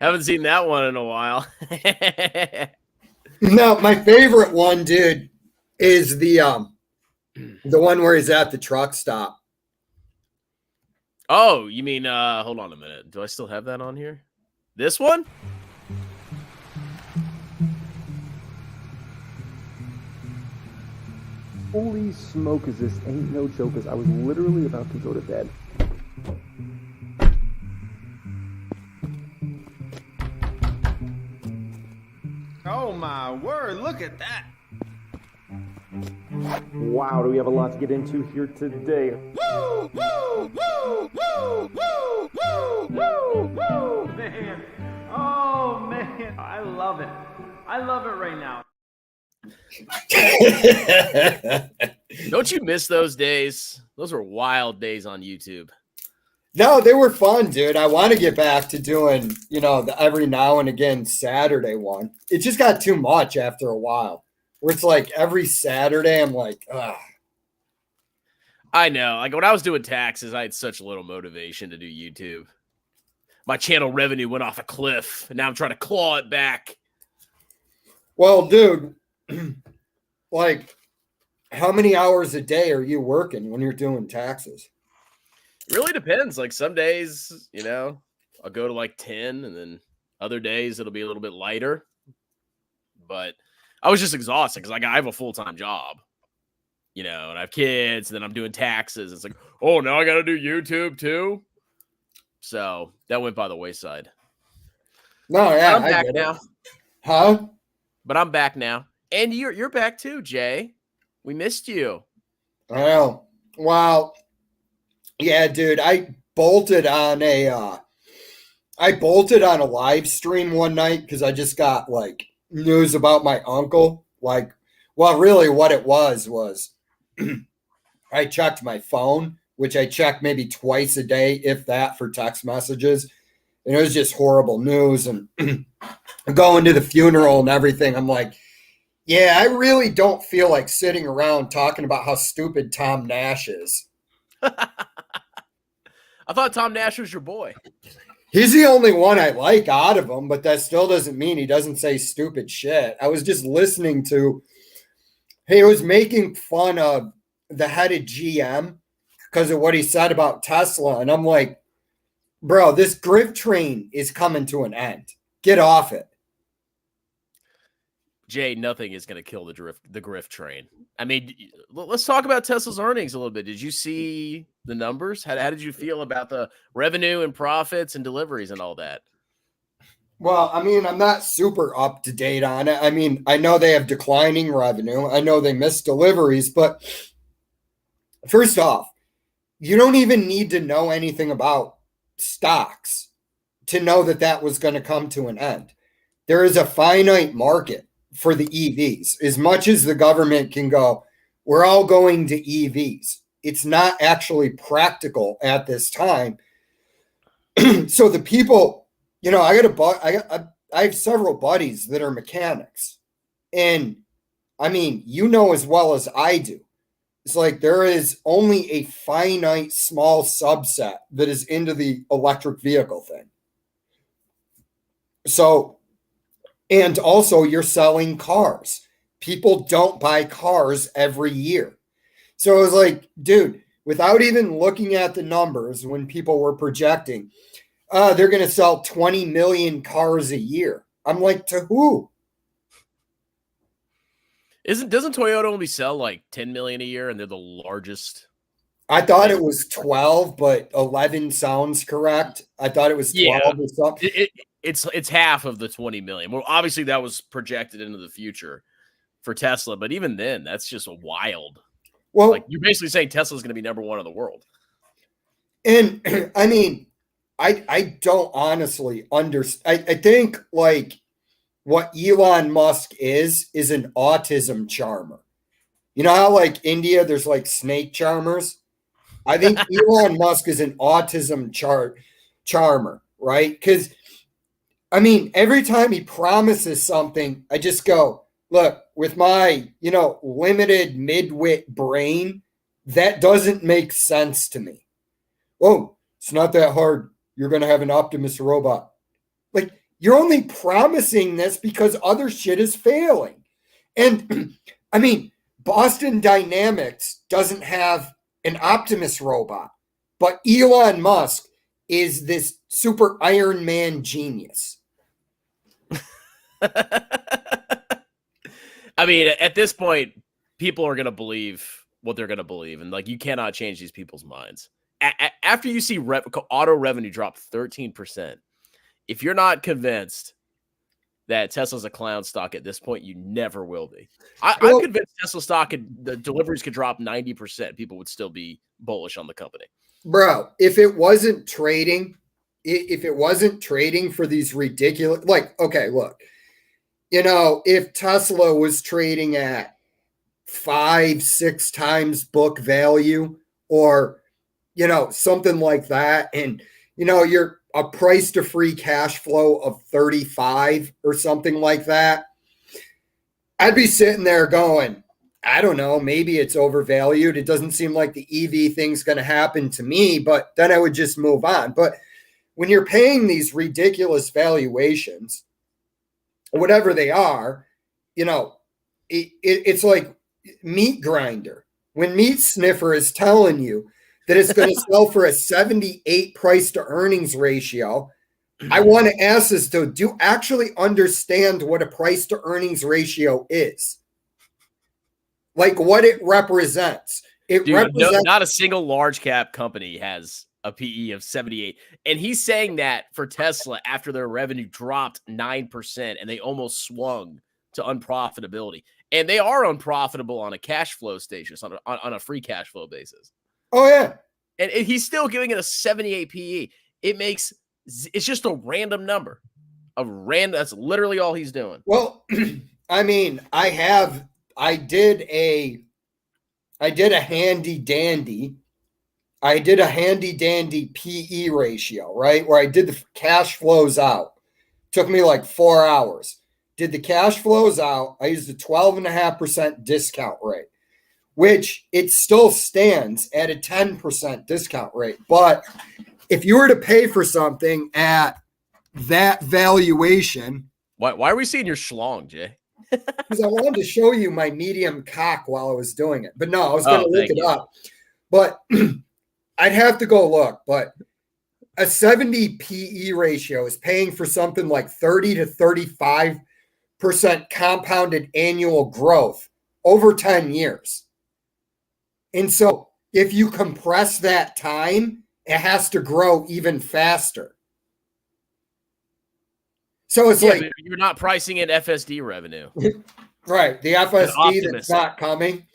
Haven't seen that one in a while. No, my favorite one, dude, is the one where he's at the truck stop. Oh, you mean hold on a minute. Do I still have that on here? This one? Holy smoke, is this ain't no joke, because I was literally about to go to bed. Oh my word, look at that. Wow, do we have a lot to get into here today. Woo, woo, woo, woo, woo, woo, woo, woo, man. Oh man, I love it. I love it right now. Don't you miss those days? Those were wild days on YouTube. No, they were fun, dude. I want to get back to doing, the every now and again Saturday one. It just got too much after a while. Where it's like every Saturday, I'm like, ugh. I know. Like when I was doing taxes, I had such little motivation to do YouTube. My channel revenue went off a cliff, and now I'm trying to claw it back. Well, dude, like, how many hours a day are you working when you're doing taxes? It really depends. Like some days, I'll go to like 10, and then other days it'll be a little bit lighter. But I was just exhausted because I have a full-time job, and I have kids, and then I'm doing taxes. It's like, oh, now I got to do YouTube too. So that went by the wayside. No, yeah, I'm back now. Huh? But I'm back now. And you're back too, Jay. We missed you. I know. Well, yeah, dude, I bolted on a live stream one night because I just got like news about my uncle. Like, well, really what it was I checked my phone, which I check maybe twice a day, if that, for text messages. And it was just horrible news. And going to the funeral and everything, I'm like, yeah, I really don't feel like sitting around talking about how stupid Tom Nash is. I thought Tom Nash was your boy. He's the only one I like out of them, but that still doesn't mean he doesn't say stupid shit. I was just listening to, he was making fun of the head of GM because of what he said about Tesla. And I'm like, bro, this grift train is coming to an end. Get off it. Jay, nothing is going to kill the grift train. I mean, let's talk about Tesla's earnings a little bit. Did you see the numbers? How did you feel about the revenue and profits and deliveries and all that? Well, I mean, I'm not super up to date on it. I mean, I know they have declining revenue. I know they missed deliveries, but first off, you don't even need to know anything about stocks to know that that was going to come to an end. There is a finite market for the EVs. As much as the government can go, we're all going to EVs. It's not actually practical at this time. So the people, I have several buddies that are mechanics. And I mean, as well as I do, it's like there is only a finite small subset that is into the electric vehicle thing. So, and also you're selling cars. People don't buy cars every year. So it was like, dude, without even looking at the numbers when people were projecting, they're going to sell 20 million cars a year. I'm like, to who? Doesn't Toyota only sell like 10 million a year and they're the largest? I thought it was 12, but 11 sounds correct. I thought it was 12 or something. It's half of the 20 million. Well, obviously that was projected into the future for Tesla, but even then, that's just wild. Well, like you're basically saying Tesla's going to be number one in the world. And I mean, I don't honestly understand. I think like what Elon Musk is an autism charmer. You know how like India, there's like snake charmers? I think Elon Musk is an autism charmer, right? Because I mean, every time he promises something, I just go, look, with my, limited midwit brain, that doesn't make sense to me. Oh, it's not that hard you're going to have an Optimus robot. Like, you're only promising this because other shit is failing. And I mean, Boston Dynamics doesn't have an Optimus robot, but Elon Musk is this super Iron Man genius. I mean, at this point, people are going to believe what they're going to believe. And like, you cannot change these people's minds. After you see auto revenue drop 13%, if you're not convinced that Tesla's a clown stock at this point, you never will be. I'm convinced Tesla stock the deliveries could drop 90%. People would still be bullish on the company. Bro, if it wasn't trading for these ridiculous, like, okay, look, if Tesla was trading at 5-6 times book value or, something like that, and, you're a price to free cash flow of 35 or something like that, I'd be sitting there going, I don't know, maybe it's overvalued. It doesn't seem like the EV thing's going to happen to me, but then I would just move on. But when you're paying these ridiculous valuations, whatever they are, it's like Meat Grinder. When Meat Sniffer is telling you that it's going to sell for a 78 price to earnings ratio, I want to ask this, though, do you actually understand what a price to earnings ratio is? Like, what it represents. Not a single large cap company has a PE of 78. And he's saying that for Tesla after their revenue dropped 9% and they almost swung to unprofitability. And they are unprofitable on a cash flow status, on a free cash flow basis. Oh, yeah. And he's still giving it a 78 PE. It's just a random number. That's literally all he's doing. Well, I mean, I did a handy dandy PE ratio, right? Where I did the cash flows out. Took me like 4 hours. Did the cash flows out. I used a 12.5% discount rate, which it still stands at a 10% discount rate. But if you were to pay for something at that valuation. Why are we seeing your schlong, Jay? Because I wanted to show you my medium cock while I was doing it. But no, I was going to look it up. But I'd have to go look. But a 70 PE ratio is paying for something like 30 to 35% compounded annual growth over 10 years. And so if you compress that time, it has to grow even faster. So it's like you're not pricing in FSD revenue. Right. The FSD that's not coming.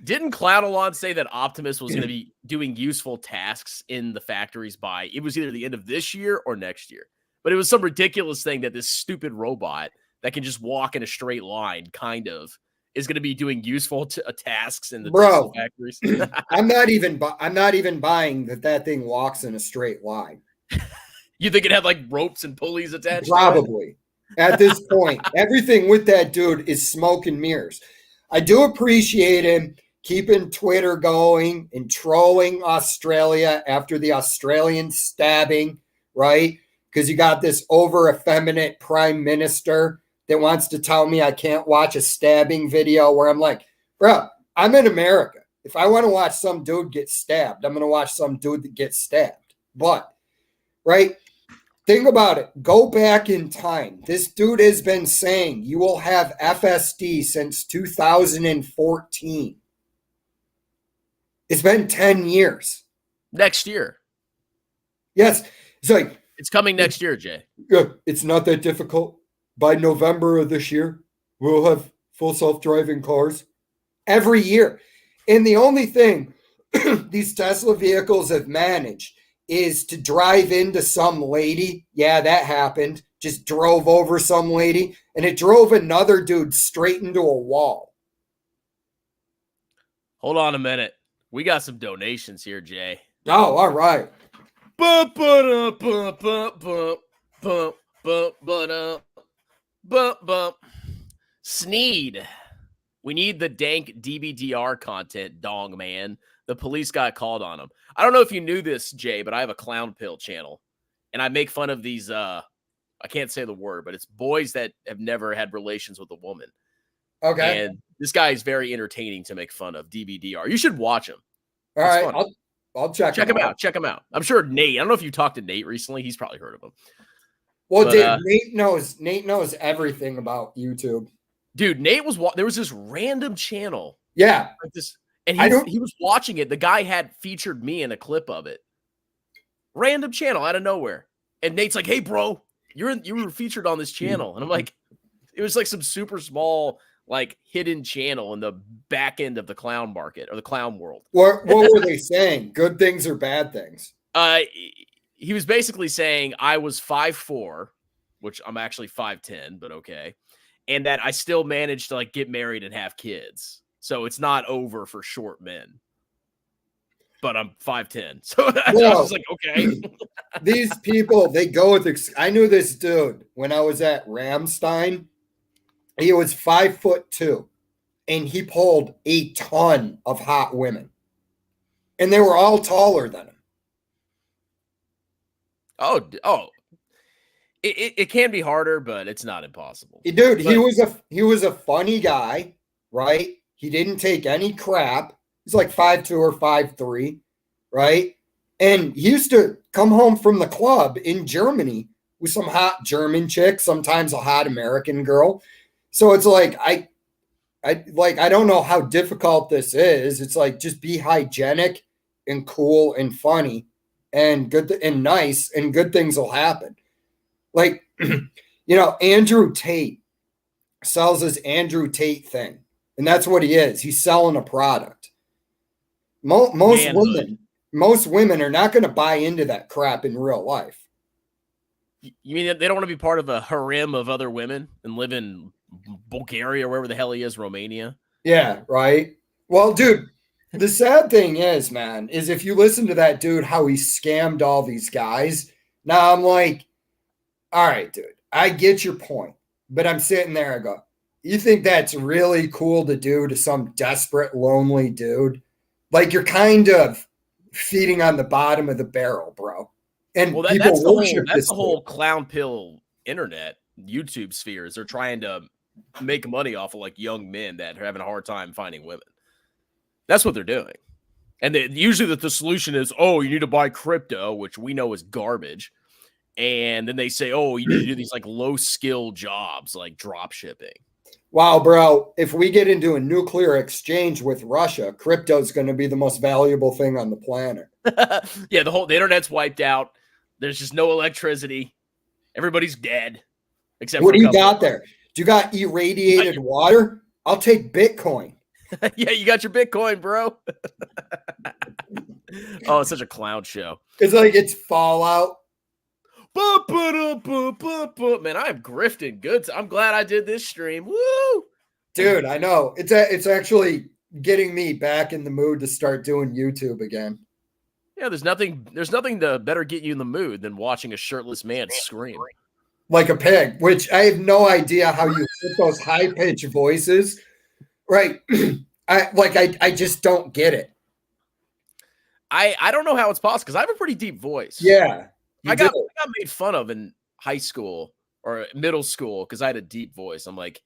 Didn't Cloudalon say that Optimus was going to be doing useful tasks in the factories by, it was either the end of this year or next year. But it was some ridiculous thing that this stupid robot that can just walk in a straight line kind of is going to be doing useful tasks in the Tesla factories. I'm not even buying that thing walks in a straight line. You think it had like ropes and pulleys attached? Probably. At this point, everything with that dude is smoke and mirrors. I do appreciate him keeping Twitter going and trolling Australia after the Australian stabbing, right? Because you got this over effeminate prime minister that wants to tell me I can't watch a stabbing video, where I'm like, bro, I'm in America. If I want to watch some dude get stabbed, I'm going to watch some dude that gets stabbed. But, right? Think about it. Go back in time. This dude has been saying you will have FSD since 2014. It's been 10 years. Next year. Yes. It's like, it's coming next year, Jay. Yeah, it's not that difficult. By November of this year, we'll have full self-driving cars every year. And the only thing these Tesla vehicles have managed is to drive into some lady. Yeah, that happened. Just drove over some lady, and it drove another dude straight into a wall. Hold on a minute. We got some donations here, Jay. Oh, all right. Sneed. We need the dank DBDR content, dong man. The police got called on him. I don't know if you knew this, Jay, but I have a clown pill channel. and I make fun of these. I can't say the word, but it's boys that have never had relations with a woman. Okay. And this guy is very entertaining to make fun of. DBDR. You should watch him. All It's right. funny. I'll check Check him him out. Check him out. I'm sure Nate. I don't know if you talked to Nate recently. He's probably heard of him. Well, But, dude, Nate knows everything about YouTube. Dude, there was this random channel. Yeah. Like this, and he was watching it. The guy had featured me in a clip of it. Random channel out of nowhere. And Nate's like, "Hey, bro, you were featured on this channel." And I'm like, it was like some super small, like hidden channel in the back end of the clown market or the clown world. What were they saying? Good things or bad things? He was basically saying I was 5'4", which I'm actually 5'10", but okay. And that I still managed to like get married and have kids. So it's not over for short men. But I'm 5'10". So I was just like, okay. These people, they go with I knew this dude when I was at Ramstein. He was 5'2", and he pulled a ton of hot women. And they were all taller than him. Oh. It can be harder, but it's not impossible. Dude, he was a funny guy, right? He didn't take any crap. He's like 5'2" or 5'3", right? And he used to come home from the club in Germany with some hot German chick, sometimes a hot American girl. So it's like I don't know how difficult this is. It's like just be hygienic and cool and funny and good and nice, and good things will happen. Like, Andrew Tate sells his Andrew Tate thing, and that's what he is. He's selling a product. Most women are not going to buy into that crap in real life. You mean they don't want to be part of a harem of other women and live in Bulgaria or wherever the hell he is, Romania? Yeah, right. Well, dude, the sad thing is, man, is if you listen to that dude, how he scammed all these guys. Now I'm like, all right, dude, I get your point, but I'm sitting there, I go, you think that's really cool to do to some desperate, lonely dude? Like, you're kind of feeding on the bottom of the barrel, bro. And well, people that's the whole clown pill internet, YouTube spheres. They're trying to make money off of like young men that are having a hard time finding women. That's what they're doing. And usually the solution is, oh, you need to buy crypto, which we know is garbage. And then they say, oh, you need to do these like low skill jobs like drop shipping. Wow, bro, if we get into a nuclear exchange with Russia, crypto is going to be the most valuable thing on the planet. Yeah, the internet's wiped out. There's just no electricity. Everybody's dead. Except what do you got there? Do you got irradiated water? I'll take Bitcoin. Yeah, you got your Bitcoin, bro. Oh, it's such a clown show. It's like it's Fallout. Man, I'm grifting good. I'm glad I did this stream. Woo! Dude, I know. It's actually getting me back in the mood to start doing YouTube again. Yeah, there's nothing to better get you in the mood than watching a shirtless man scream. Like a pig, which I have no idea how you put those high-pitched voices. Right. I just don't get it. I don't know how it's possible because I have a pretty deep voice. Yeah. I got made fun of in high school or middle school because I had a deep voice. I'm like,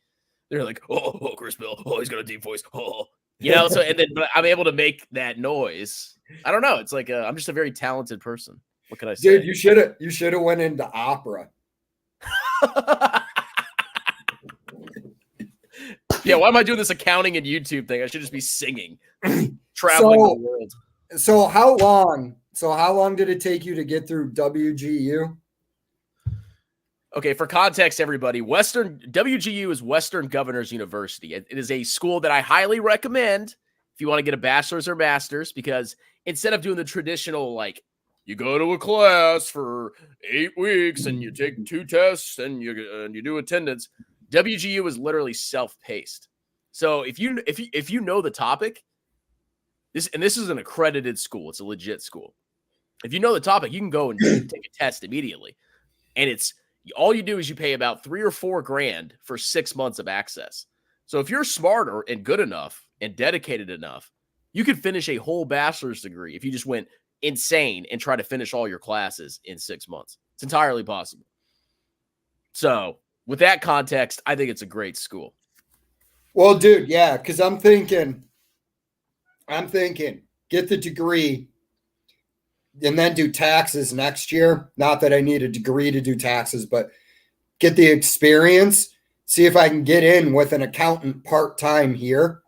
they're like, oh, Chris Bill, oh, he's got a deep voice. Oh, so and then but I'm able to make that noise. I don't know. It's like I'm just a very talented person. What can I say? Dude, you should have went into opera. Yeah, why am I doing this accounting and YouTube thing? I should just be singing, traveling the world. So how long did it take you to get through WGU? Okay, for context, everybody, WGU is Western Governors University. It is a school that I highly recommend if you want to get a bachelor's or master's, because instead of doing the traditional, like, you go to a class for 8 weeks and you take 2 tests and you do attendance, WGU is literally self-paced. So if you know the topic, this is an accredited school. It's a legit school. If you know the topic, you can go and take a test immediately. And it's all you do is you pay about $3 or $4 grand for 6 months of access. So if you're smarter and good enough and dedicated enough, you could finish a whole bachelor's degree if you just went insane and try to finish all your classes in 6 months. It's entirely possible. So with that context, I think it's a great school. Well, dude, yeah, because I'm thinking, get the degree and then do taxes next year. Not that I need a degree to do taxes, but get the experience, see if I can get in with an accountant part-time here.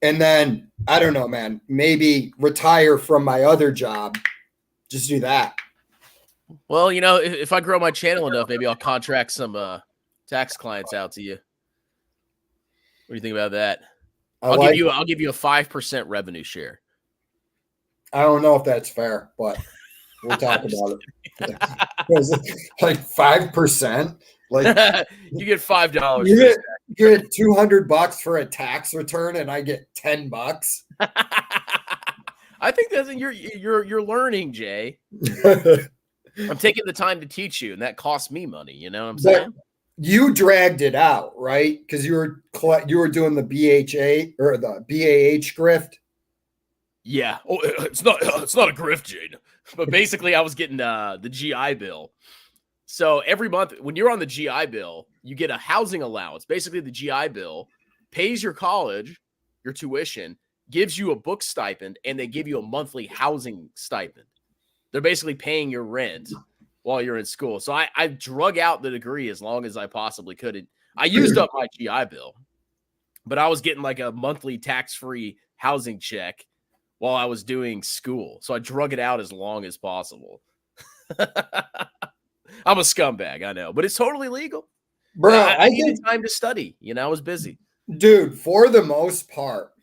And then, I don't know, man, maybe retire from my other job. Just do that. Well, you know, if I grow my channel enough, maybe I'll contract some tax clients out to you. What do you think about that? I'll give you a 5% revenue share. I don't know if that's fair, but we'll talk about it. Like 5%. Like you get $5. You get $200 for a tax return, and I get $10. I think that's you're learning, Jay. I'm taking the time to teach you, and that costs me money. You know what I'm saying? You dragged it out, right? Because you were doing the BHA or the BAH grift. Yeah. Oh, it's not a grift, Jade. But basically, I was getting the GI Bill. So every month, when you're on the GI Bill, you get a housing allowance. Basically, the GI Bill pays your college, your tuition, gives you a book stipend, and they give you a monthly housing stipend. They're basically paying your rent while you're in school. So I drug out the degree as long as I possibly could. I used up my GI Bill, but I was getting like a monthly tax-free housing check while I was doing school. So I drug it out as long as possible. I'm a scumbag, I know, but it's totally legal. Bro, I needed time to study. You know, I was busy. Dude, for the most part,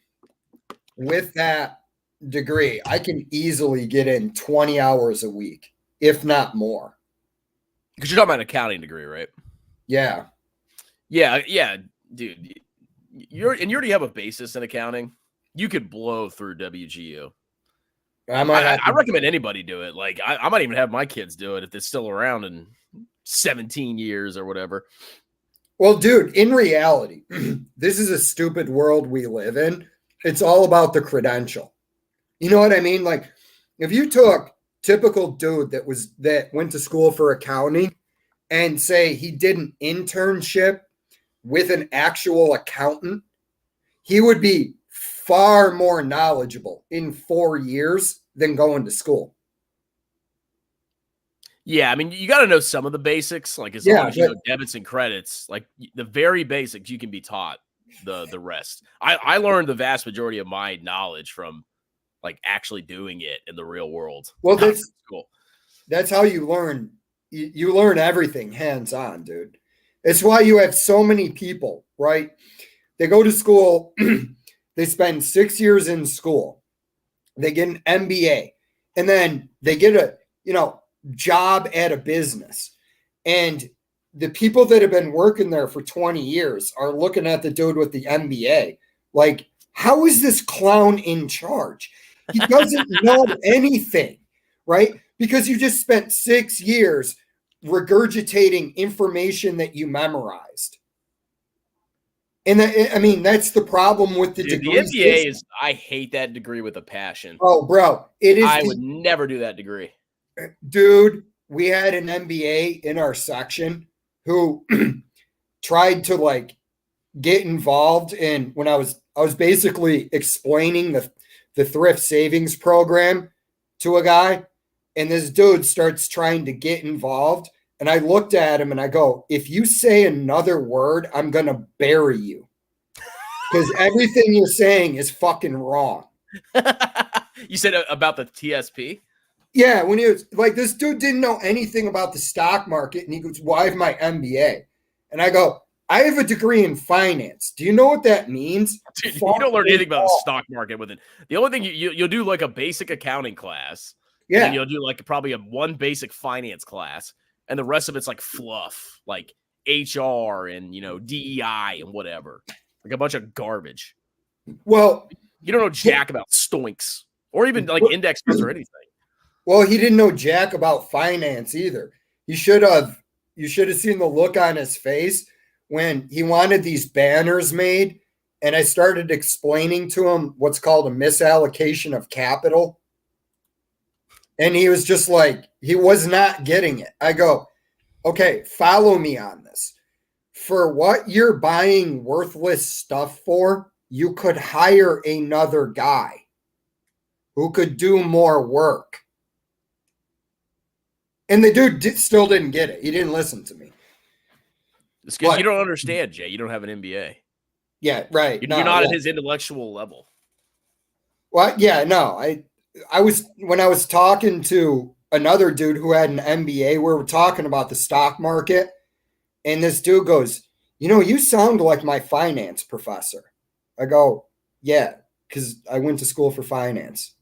with that degree, I can easily get in 20 hours a week, if not more. Because you're talking about an accounting degree, right? Yeah. Yeah, dude. You already have a basis in accounting. You could blow through WGU. I recommend anybody do it. Like I might even have my kids do it if it's still around in 17 years or whatever. Well, dude, in reality, this is a stupid world we live in. It's all about the credential. You know what I mean? Like if you took typical dude that went to school for accounting and say he did an internship with an actual accountant, he would be far more knowledgeable in 4 years than going to school. Yeah, I mean, you got to know some of the basics, like as long as you know debits and credits, like the very basics, you can be taught the rest. I learned the vast majority of my knowledge from like actually doing it in the real world. Well, that's cool. That's how you learn. You learn everything hands-on, dude. It's why you have so many people, right? They go to school, they spend 6 years in school, they get an MBA, and then they get a, job at a business. And the people that have been working there for 20 years are looking at the dude with the MBA. Like, how is this clown in charge? He doesn't know anything, right? Because you just spent 6 years regurgitating information that you memorized. And that's the problem with the degree. The MBA is, I hate that degree with a passion. Oh, bro, it is. I would never do that degree. Dude, we had an MBA in our section who tried to get involved in when I was basically explaining the thrift savings program to a guy, and this dude starts trying to get involved. And I looked at him and I go, if you say another word, I'm going to bury you. Because everything you're saying is fucking wrong. You said about the TSP? Yeah, when he was like, this dude didn't know anything about the stock market. And he goes, well, I have my MBA. And I go, I have a degree in finance. Do you know what that means? Dude, you don't learn anything about the stock market with it. The only thing you'll do like a basic accounting class. Yeah. And you'll do like probably one basic finance class. And the rest of it's like fluff, like HR and, DEI and whatever. Like a bunch of garbage. Well, you don't know jack about stoinks or even like index funds or anything. Well, he didn't know jack about finance either. You should have seen the look on his face when he wanted these banners made. And I started explaining to him what's called a misallocation of capital. And he was just like, he was not getting it. I go, okay, follow me on this. For what you're buying worthless stuff for, you could hire another guy who could do more work. And the dude still didn't get it. He didn't listen to me. It's because you don't understand, Jay. You don't have an MBA. Yeah, right. You're not at his intellectual level. Well, yeah, no. I was when I was talking to another dude who had an MBA, we were talking about the stock market, and this dude goes, you sound like my finance professor. I go, yeah, because I went to school for finance.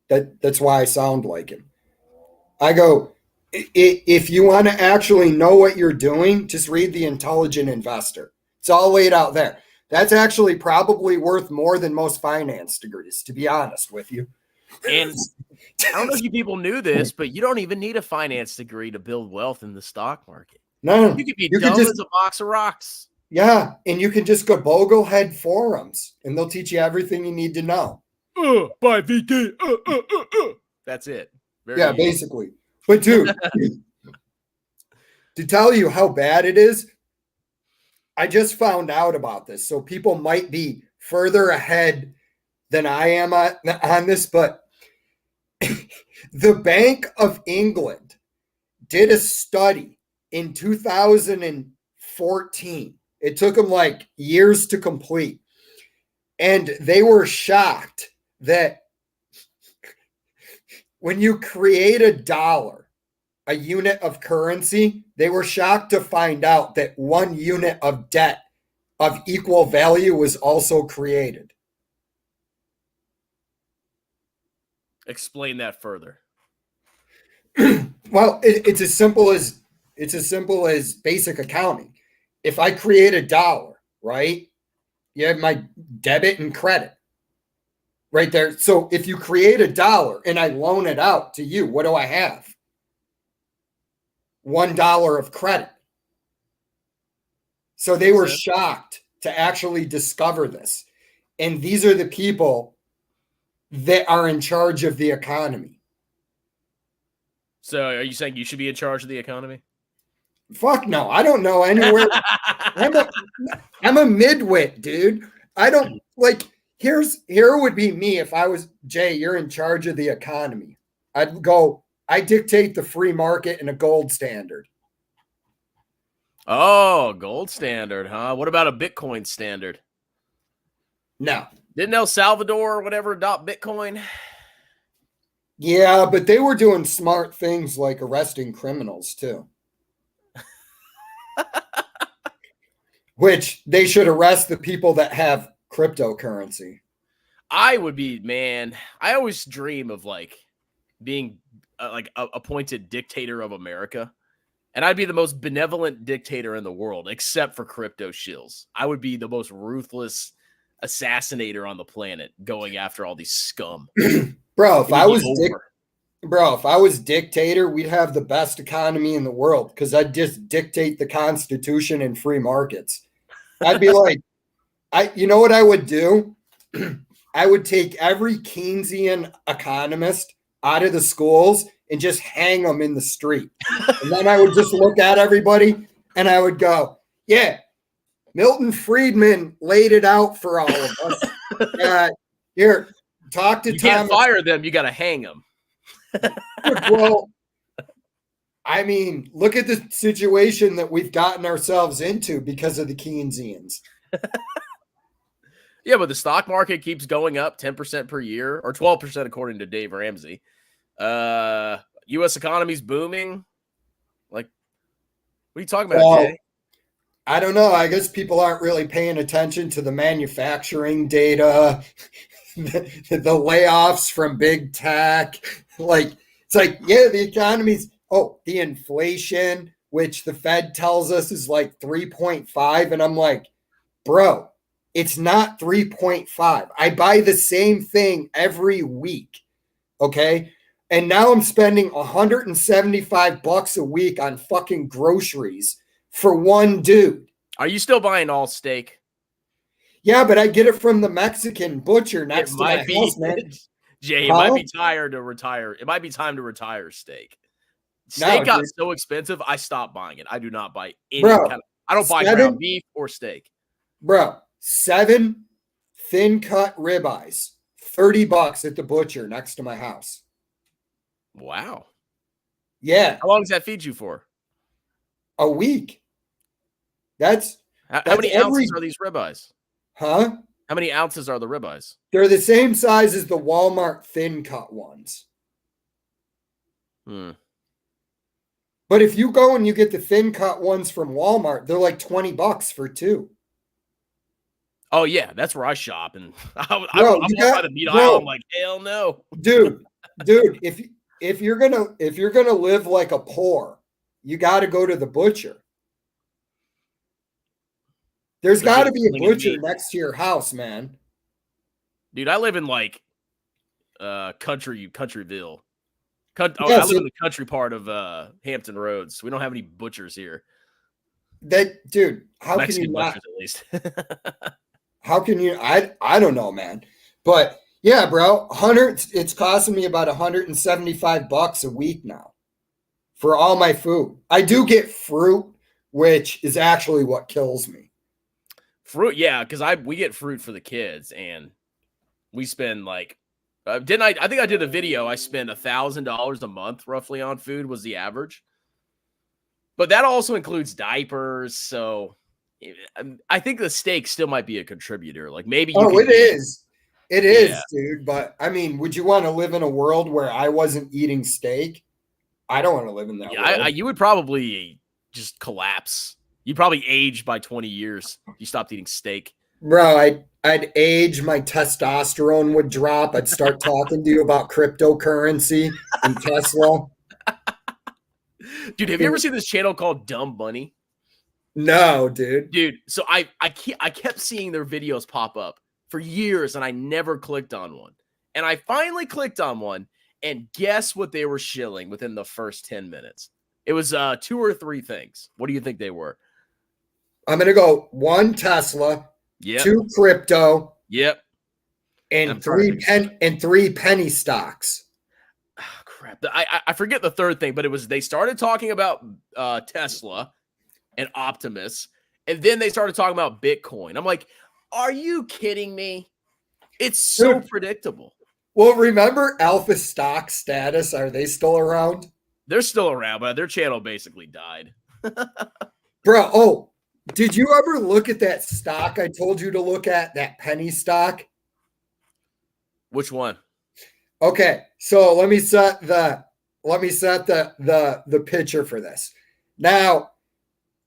That's why I sound like him. I go, if you want to actually know what you're doing, just read The Intelligent Investor. It's all laid out there. That's actually probably worth more than most finance degrees, to be honest with you. And I don't know if you people knew this, but you don't even need a finance degree to build wealth in the stock market. No, you could be dumb as a box of rocks. Yeah, and you can just go Boglehead forums, and they'll teach you everything you need to know. By VK. That's it. Very easy. Basically. But dude, to tell you how bad it is, I just found out about this, so people might be further ahead than I am on this, but the Bank of England did a study in 2014. It took them like years to complete. And they were shocked that when you create a dollar, a unit of currency, they were shocked to find out that 1 unit of debt of equal value was also created. Explain that further. Well, it's as simple as basic accounting. If I create a dollar, right? You have my debit and credit right there. So if you create a dollar and I loan it out to you, what do I have? $1 of credit. So they were shocked to actually discover this. And these are the people that are in charge of the economy. So are you saying you should be in charge of the economy? Fuck no. I don't know anywhere. I'm a midwit, dude. I don't here would be me if I was Jay, you're in charge of the economy. I'd go, I dictate the free market and a gold standard. Oh, gold standard, huh? What about a Bitcoin standard? No. Didn't El Salvador or whatever adopt Bitcoin? Yeah, but they were doing smart things like arresting criminals too. Which they should arrest the people that have cryptocurrency. I always dream of being appointed dictator of America. And I'd be the most benevolent dictator in the world, except for crypto shills. I would be the most ruthless assassinator on the planet going after all these scum. Bro, if I was dictator, we'd have the best economy in the world because I'd just dictate the Constitution and free markets. I'd be like, you know what I would do? I would take every Keynesian economist out of the schools and just hang them in the street. And then I would just look at everybody and I would go, yeah, Milton Friedman laid it out for all of us. Here, talk to You Thomas. can't fire them. You got to hang them. Well, I mean, look at the situation that we've gotten ourselves into because of the Keynesians. Yeah, but the stock market keeps going up 10% per year, or 12% according to Dave Ramsey. U.S. economy's booming. What are you talking about, Jay? I don't know. I guess people aren't really paying attention to the manufacturing data, the layoffs from big tech. The economy's, the inflation, which the Fed tells us is 3.5. And I'm like, bro, it's not 3.5. I buy the same thing every week. Okay. And now I'm spending $175 a week on fucking groceries for one dude. Are you still buying all steak? Yeah, but I get it from the Mexican butcher next to my house, man. Jay, it might be tired to retire. It might be time to retire steak. Steak got so expensive, I stopped buying it. I do not buy any kind of. I don't buy ground beef or steak. Bro, 7 thin cut ribeyes, $30 at the butcher next to my house. Wow. Yeah. How long does that feed you for? A week. That's how many ounces are these ribeyes? Huh? How many ounces are the ribeyes? They're the same size as the Walmart thin cut ones. But if you go and you get the thin cut ones from Walmart, they're like $20 for 2. Oh yeah, that's where I shop, and I'm by the meat aisle. I'm like, hell no, dude. If you're gonna live like a poor, you got to go to the butcher. There's got to be a butcher next to your house, man. Dude, I live in like Countryville. I live in the country part of Hampton Roads. We don't have any butchers here. Dude, how Mexican can you not? At least. How can you? I don't know, man. But yeah, bro, it's costing me about $175 a week now for all my food. I do get fruit, which is actually what kills me. Fruit, yeah, because we get fruit for the kids, and we spend like I think I did a video. I spend $1,000 a month roughly on food was the average, but that also includes diapers. So I think the steak still might be a contributor. Like maybe it is, dude. But I mean, would you want to live in a world where I wasn't eating steak? I don't want to live in that world. You would probably just collapse. You'd probably age by 20 years. You stopped eating steak. Bro, I'd age, my testosterone would drop. I'd start talking to you about cryptocurrency and Tesla. Dude, have you ever seen this channel called Dumb Money? No, dude. Dude, so I kept seeing their videos pop up for years, and I never clicked on one. And I finally clicked on one, and guess what they were shilling within the first 10 minutes? It was 2 or 3 things. What do you think they were? I'm going to go 1 Tesla, 2 crypto, and 3 penny stocks. Oh, crap. I forget the third thing, but it was they started talking about Tesla and Optimus, and then they started talking about Bitcoin. I'm like, are you kidding me? It's so predictable. Well, remember Alpha Stock Status? Are they still around? They're still around, but their channel basically died. Bro, did you ever look at that stock I told you to look at, that penny stock? Which one? Okay, so let me set the picture for this. Now,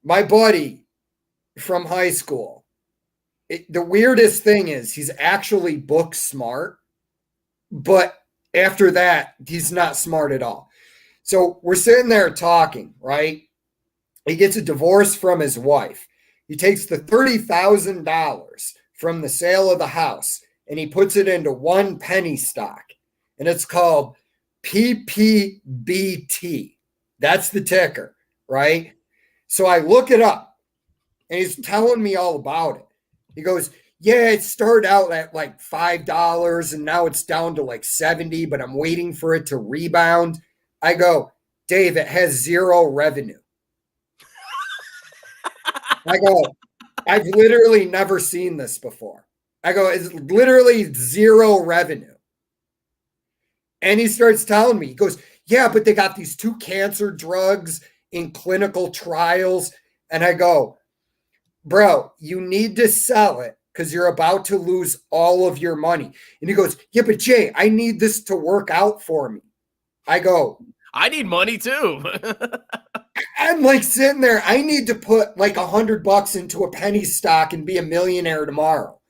my buddy from high school, the weirdest thing is he's actually book smart, but after that, he's not smart at all. So we're sitting there talking, right? He gets a divorce from his wife. He takes the $30,000 from the sale of the house and he puts it into 1 penny stock. And it's called PPBT. That's the ticker, right? So I look it up and he's telling me all about it. He goes, yeah, it started out at like $5 and now it's down to like 70, but I'm waiting for it to rebound. I go, Dave, it has 0 revenue. I go, I've literally never seen this before. I go, it's literally 0 revenue. And he starts telling me, he goes, yeah, but they got these 2 cancer drugs in clinical trials. And I go, bro, you need to sell it because you're about to lose all of your money. And he goes, yeah, but Jay, I need this to work out for me. I go, I need money too. I'm like sitting there. I need to put like $100 into a penny stock and be a millionaire tomorrow.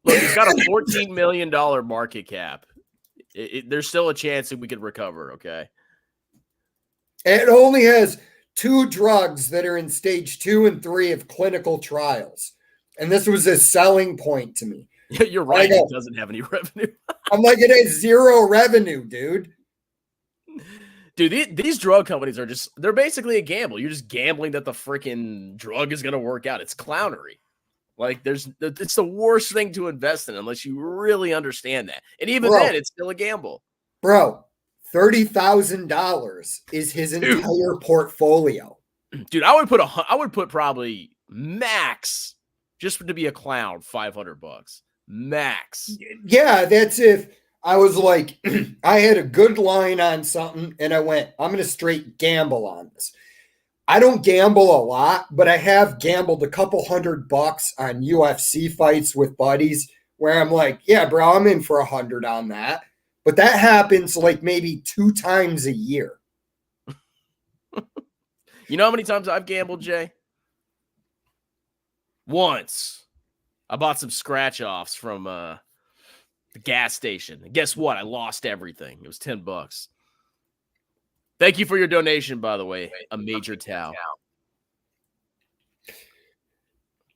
Look, he's got a $14 million market cap. There's still a chance that we could recover. Okay. It only has 2 drugs that are in stage 2 and 3 of clinical trials. And this was a selling point to me. You're right. It doesn't have any revenue. I'm like, it has 0 revenue, dude. Dude, these drug companies are they're basically a gamble. You're just gambling that the freaking drug is going to work out. It's clownery. Like it's the worst thing to invest in unless you really understand that. And even Bro. then, it's still a gamble. Bro, $30,000 is his entire portfolio. Dude, I would put probably max just to be a clown, $500 max. Yeah, that's if I was like, I had a good line on something and I went, I'm going to straight gamble on this. I don't gamble a lot, but I have gambled a couple $100 on UFC fights with buddies where I'm like, yeah, bro, I'm in for 100 on that. But that happens like maybe 2 times a year. You know how many times I've gambled, Jay? Once. I bought some scratch-offs from the gas station. And guess what? I lost everything. It was $10. Thank you for your donation, by the way. A major towel.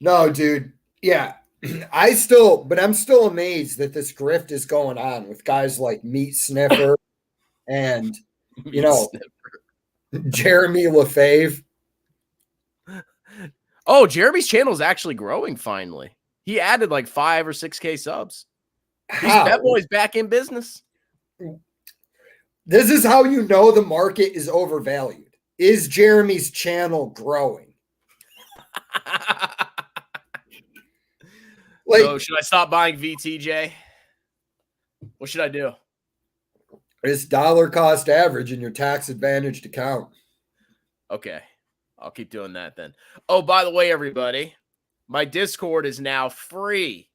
No, dude. Yeah. I'm still amazed that this grift is going on with guys like Meat Sniffer and, you know, Jeremy LaFave. Oh, Jeremy's channel is actually growing finally. He added like 5 or 6K subs. That boy's back in business. This is how you know the market is overvalued. Is Jeremy's channel growing? Like, so should I stop buying VTJ? What should I do? It's dollar cost average in your tax advantaged account. Okay. I'll keep doing that then. Oh, by the way, everybody, my Discord is now free.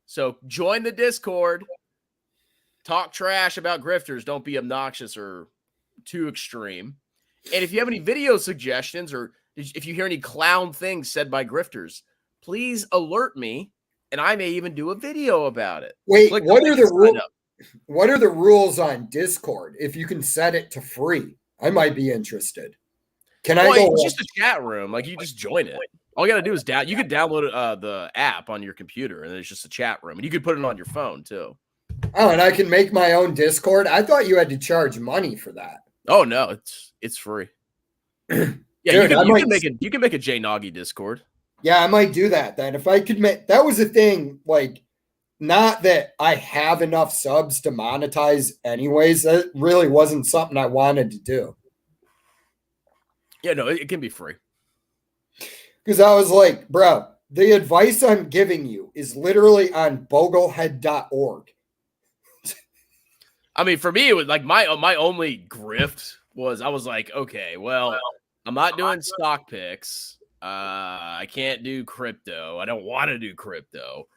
So join the Discord. Talk trash about grifters. Don't be obnoxious or too extreme. And if you have any video suggestions or if you hear any clown things said by grifters, please alert me, and I may even do a video about it. Wait, what are the rules on Discord? If you can set it to free, I might be interested. Can I go? It's just a chat room. Like, you just join it. All you got to do is you could download the app on your computer, and it's just a chat room. And you could put it on your phone, too. Oh, and I can make my own Discord? I thought you had to charge money for that. Oh, no. It's free. Yeah, dude, you can make a NAUGY Discord. Yeah, I might do that then. If I could make that was the thing, like, not that I have enough subs to monetize anyways. That really wasn't something I wanted to do. Yeah, no, it can be free. Because I was like, bro, the advice I'm giving you is literally on boglehead.org. I mean, for me, it was like my only grift was I was like, okay, well, I'm not doing stock picks. I can't do crypto. I don't want to do crypto.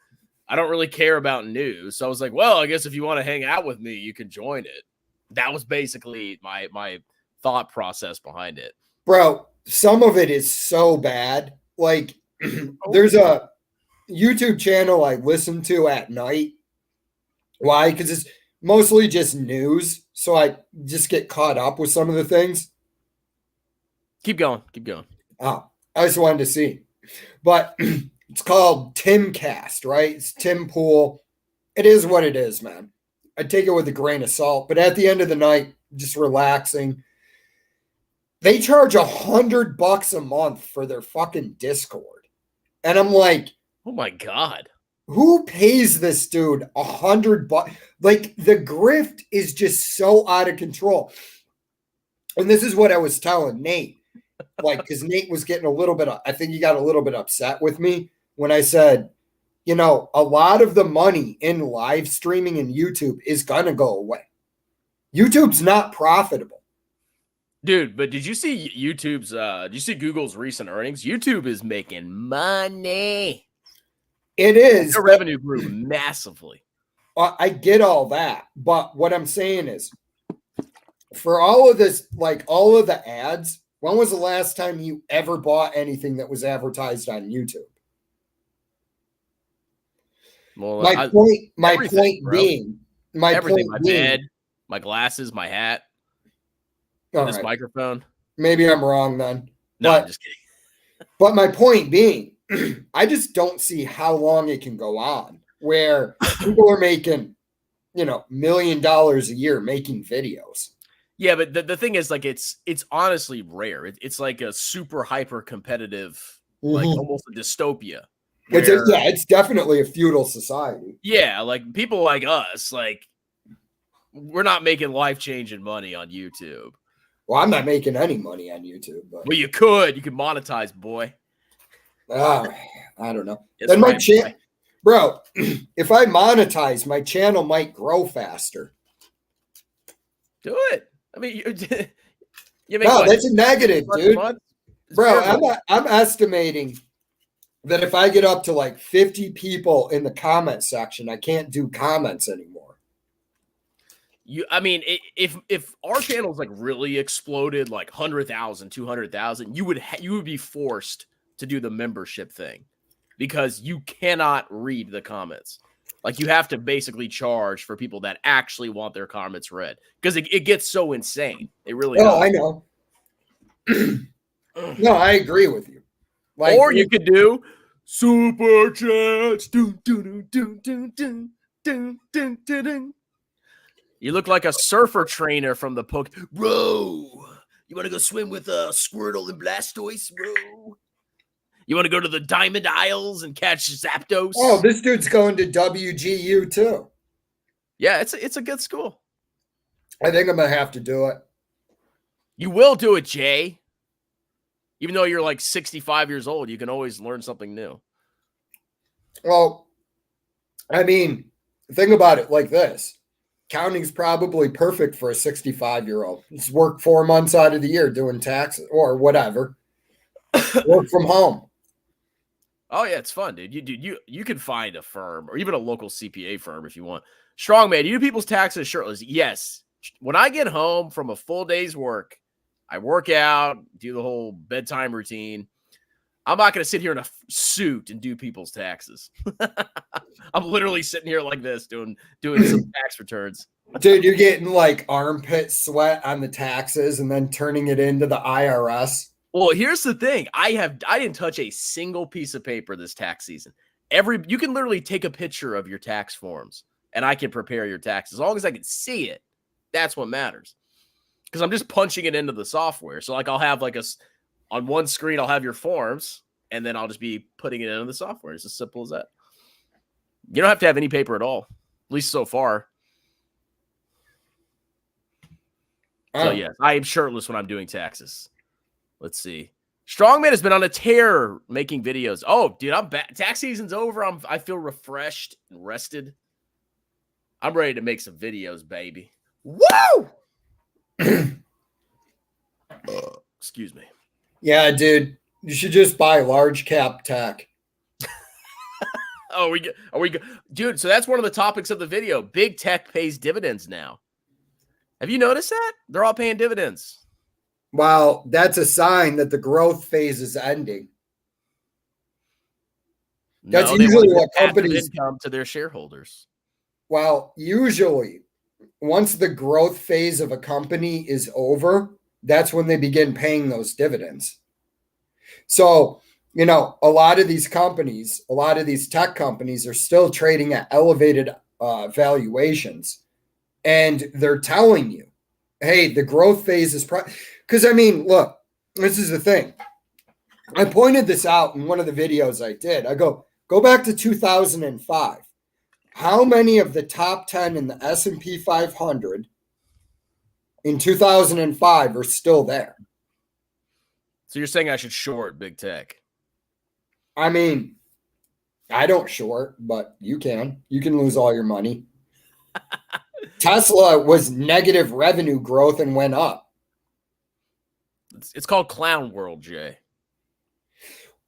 I don't really care about news. So I was like, well, I guess if you want to hang out with me, you can join it. That was basically my thought process behind it. Bro, some of it is so bad. Like, there's a YouTube channel I listen to at night. Why? Because it's mostly just news. So I just get caught up with some of the things. Keep going. Keep going. Oh, I just wanted to see. But it's called Timcast, right? It's Tim Pool. It is what it is, man. I take it with a grain of salt. But at the end of the night, just relaxing. They charge $100 a month for their fucking Discord. And I'm like, oh my God. Who pays this dude $100? Like, the grift is just so out of control. And this is what I was telling Nate. Like, because Nate was getting I think he got a little bit upset with me when I said, you know, a lot of the money in live streaming and YouTube is going to go away. YouTube's not profitable. Dude, but did you see Google's recent earnings? YouTube is making money. It is. Their revenue grew massively. I get all that. But what I'm saying is, for all of this, like all of the ads, when was the last time you ever bought anything that was advertised on YouTube? Well, my point being, my bed, my glasses, my hat, this microphone. Maybe I'm wrong then. No, I'm just kidding. But my point being, I just don't see how long it can go on where people are making, $1 million a year making videos. Yeah, but the thing is, like, it's honestly rare. It's like a super hyper competitive, like almost a dystopia. It's definitely a feudal society. Yeah, like people like us, like we're not making life-changing money on YouTube. Well, I'm not making any money on YouTube, but well, you could monetize, boy. I don't know. That's then right, bro, if I monetize, my channel might grow faster. Do it. I mean, you make that's a negative, dude. Bro, I'm estimating that if I get up to like 50 people in the comment section, I can't do comments anymore. I mean, if our channel's like really exploded, like 100,000, 200,000, you would be forced to do the membership thing because you cannot read the comments. Like you have to basically charge for people that actually want their comments read because it gets so insane. It really does. I know. No, I agree with you. Like, or you could do super chats. Dun, dun, dun, dun, dun, dun, dun, dun, dun. You look like a surfer trainer from the Poke. Bro, you want to go swim with Squirtle and Blastoise, bro? You want to go to the Diamond Isles and catch Zapdos? Oh, this dude's going to WGU too. Yeah, it's a good school. I think I'm going to have to do it. You will do it, Jay. Even though you're like 65 years old, you can always learn something new. Well, I mean, think about it like this. Counting's probably perfect for a 65-year-old. He's worked 4 months out of the year doing taxes or whatever. Work from home. Oh yeah, it's fun, dude. You can find a firm or even a local CPA firm if you want. Strongman, you do people's taxes shirtless. Yes. When I get home from a full day's work, I work out, do the whole bedtime routine. I'm not going to sit here in a suit and do people's taxes. I'm literally sitting here like this doing some tax returns. Dude, you're getting like armpit sweat on the taxes and then turning it into the IRS. Well, here's the thing. I didn't touch a single piece of paper this tax season. You can literally take a picture of your tax forms and I can prepare your taxes. As long as I can see it, that's what matters. Because I'm just punching it into the software. So like I'll have like on one screen, I'll have your forms, and then I'll just be putting it into the software. It's as simple as that. You don't have to have any paper at all, at least so far. So yes, I am shirtless when I'm doing taxes. Let's see. Strongman has been on a tear making videos. Oh, dude, I'm back. Tax season's over. I feel refreshed and rested. I'm ready to make some videos, baby. Woo! Excuse me. Yeah, dude. You should just buy large cap tech. Dude, so that's one of the topics of the video. Big tech pays dividends now. Have you noticed that? They're all paying dividends. Well, that's a sign that the growth phase is ending. That's usually what companies income to their shareholders. Well, usually once the growth phase of a company is over, that's when they begin paying those dividends. So, a lot of these companies, a lot of these tech companies are still trading at elevated valuations. And they're telling you, hey, the growth phase is because look, this is the thing. I pointed this out in one of the videos I did. I go back to 2005. How many of the top 10 in the S&P 500 in 2005 are still there? So you're saying I should short big tech? I mean, I don't short, but you can. You can lose all your money. Tesla was negative revenue growth and went up. It's called clown world, Jay.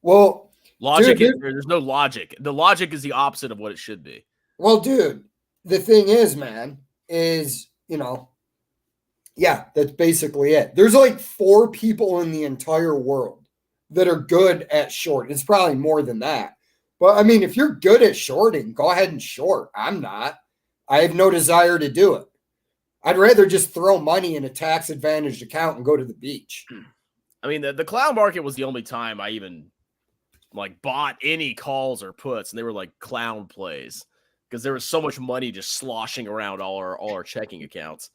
Well, logic there's no logic. The logic is the opposite of what it should be. Well, dude, the thing is, man, is, yeah, that's basically it. There's like 4 people in the entire world that are good at short. It's probably more than that. But I mean, if you're good at shorting, go ahead and short. I'm not. I have no desire to do it. I'd rather just throw money in a tax advantaged account and go to the beach. I mean, the clown market was the only time I even bought any calls or puts, and they were like clown plays because there was so much money just sloshing around all our checking accounts.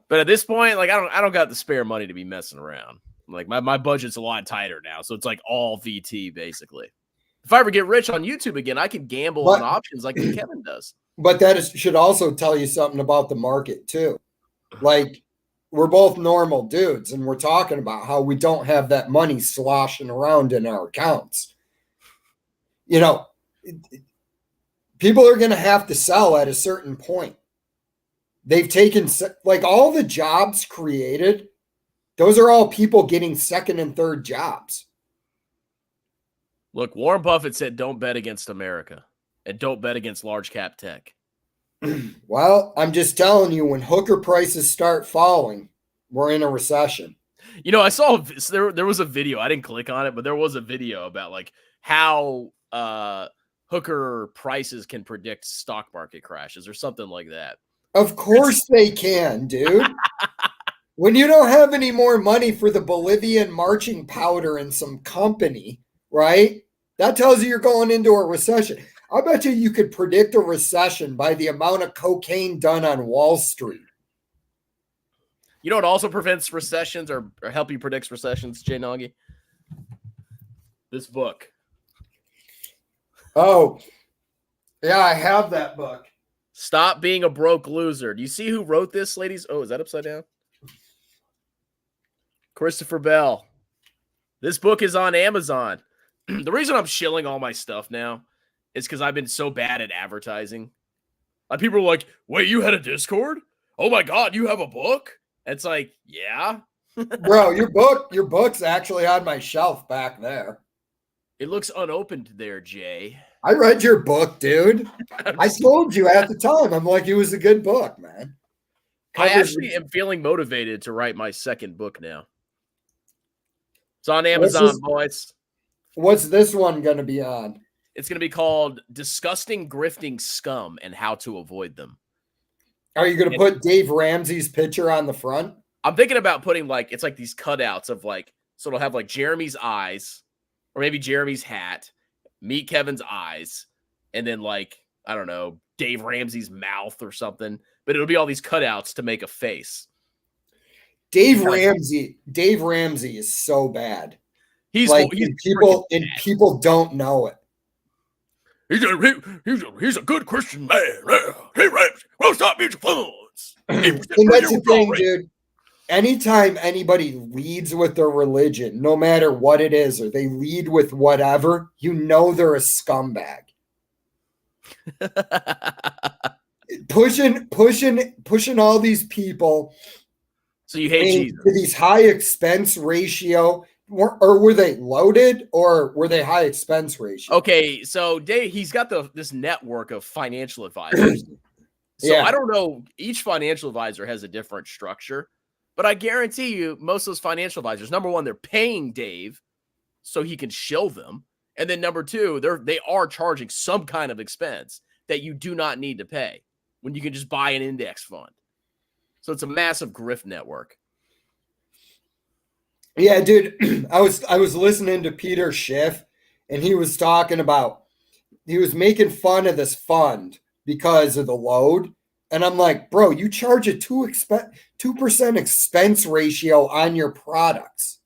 But at this point, I don't got the spare money to be messing around. Like my budget's a lot tighter now, so it's like all VT basically. If I ever get rich on YouTube again, I can gamble on options like Kevin does. But that should also tell you something about the market too. Like, we're both normal dudes, and we're talking about how we don't have that money sloshing around in our accounts. You know, people are going to have to sell at a certain point. They've taken, like, all the jobs created, those are all people getting second and third jobs. Look, Warren Buffett said, don't bet against America and don't bet against large cap tech. Well, I'm just telling you, when hooker prices start falling, we're in a recession. You know, I saw there was a video. I didn't click on it, but there was a video about like how hooker prices can predict stock market crashes or something like that. Of course they can, dude. When you don't have any more money for the Bolivian marching powder in some company, right? That tells you you're going into a recession. I bet you could predict a recession by the amount of cocaine done on Wall Street. You know what also prevents recessions or help you predict recessions, Jay Nagy? This book. Oh, yeah, I have that book. Stop Being a Broke Loser. Do you see who wrote this, ladies? Oh, is that upside down? Christopher Bell. This book is on Amazon. The reason I'm shilling all my stuff now is because I've been so bad at advertising. Like, people are like, wait, you had a Discord? Oh my God, you have a book? It's like, yeah. Bro, your book's actually on my shelf back there. It looks unopened there, Jay. I read your book, dude. I told you at the time. I'm like, it was a good book, man. I actually am feeling motivated to write my second book now. It's on Amazon, boys. What's this one going to be on? It's going to be called Disgusting Grifting Scum and How to Avoid Them. Are you going to put Dave Ramsey's picture on the front? I'm thinking about putting like, it's like these cutouts of like, so it'll have like Jeremy's eyes or maybe Jeremy's hat, Meet Kevin's eyes, and then like, I don't know, Dave Ramsey's mouth or something, but it'll be all these cutouts to make a face. Dave Ramsey is so bad. He's people don't know it. He's a good Christian man. Hey, Ramsey, won't stop mutual funds. And that's the thing, dude. Anytime anybody leads with their religion, no matter what it is, or they lead with whatever, you know they're a scumbag. pushing all these people. So you hate Jesus. To these high expense ratio. Or were they loaded or were they high expense ratio? Okay, so Dave, he's got this network of financial advisors. So yeah. I don't know. Each financial advisor has a different structure, but I guarantee you most of those financial advisors, number one, they're paying Dave so he can shill them. And then number two, they are charging some kind of expense that you do not need to pay when you can just buy an index fund. So it's a massive grift network. Yeah, dude, I was listening to Peter Schiff, and he was talking about, he was making fun of this fund because of the load. And I'm like, bro, you charge a 2% expense ratio on your products.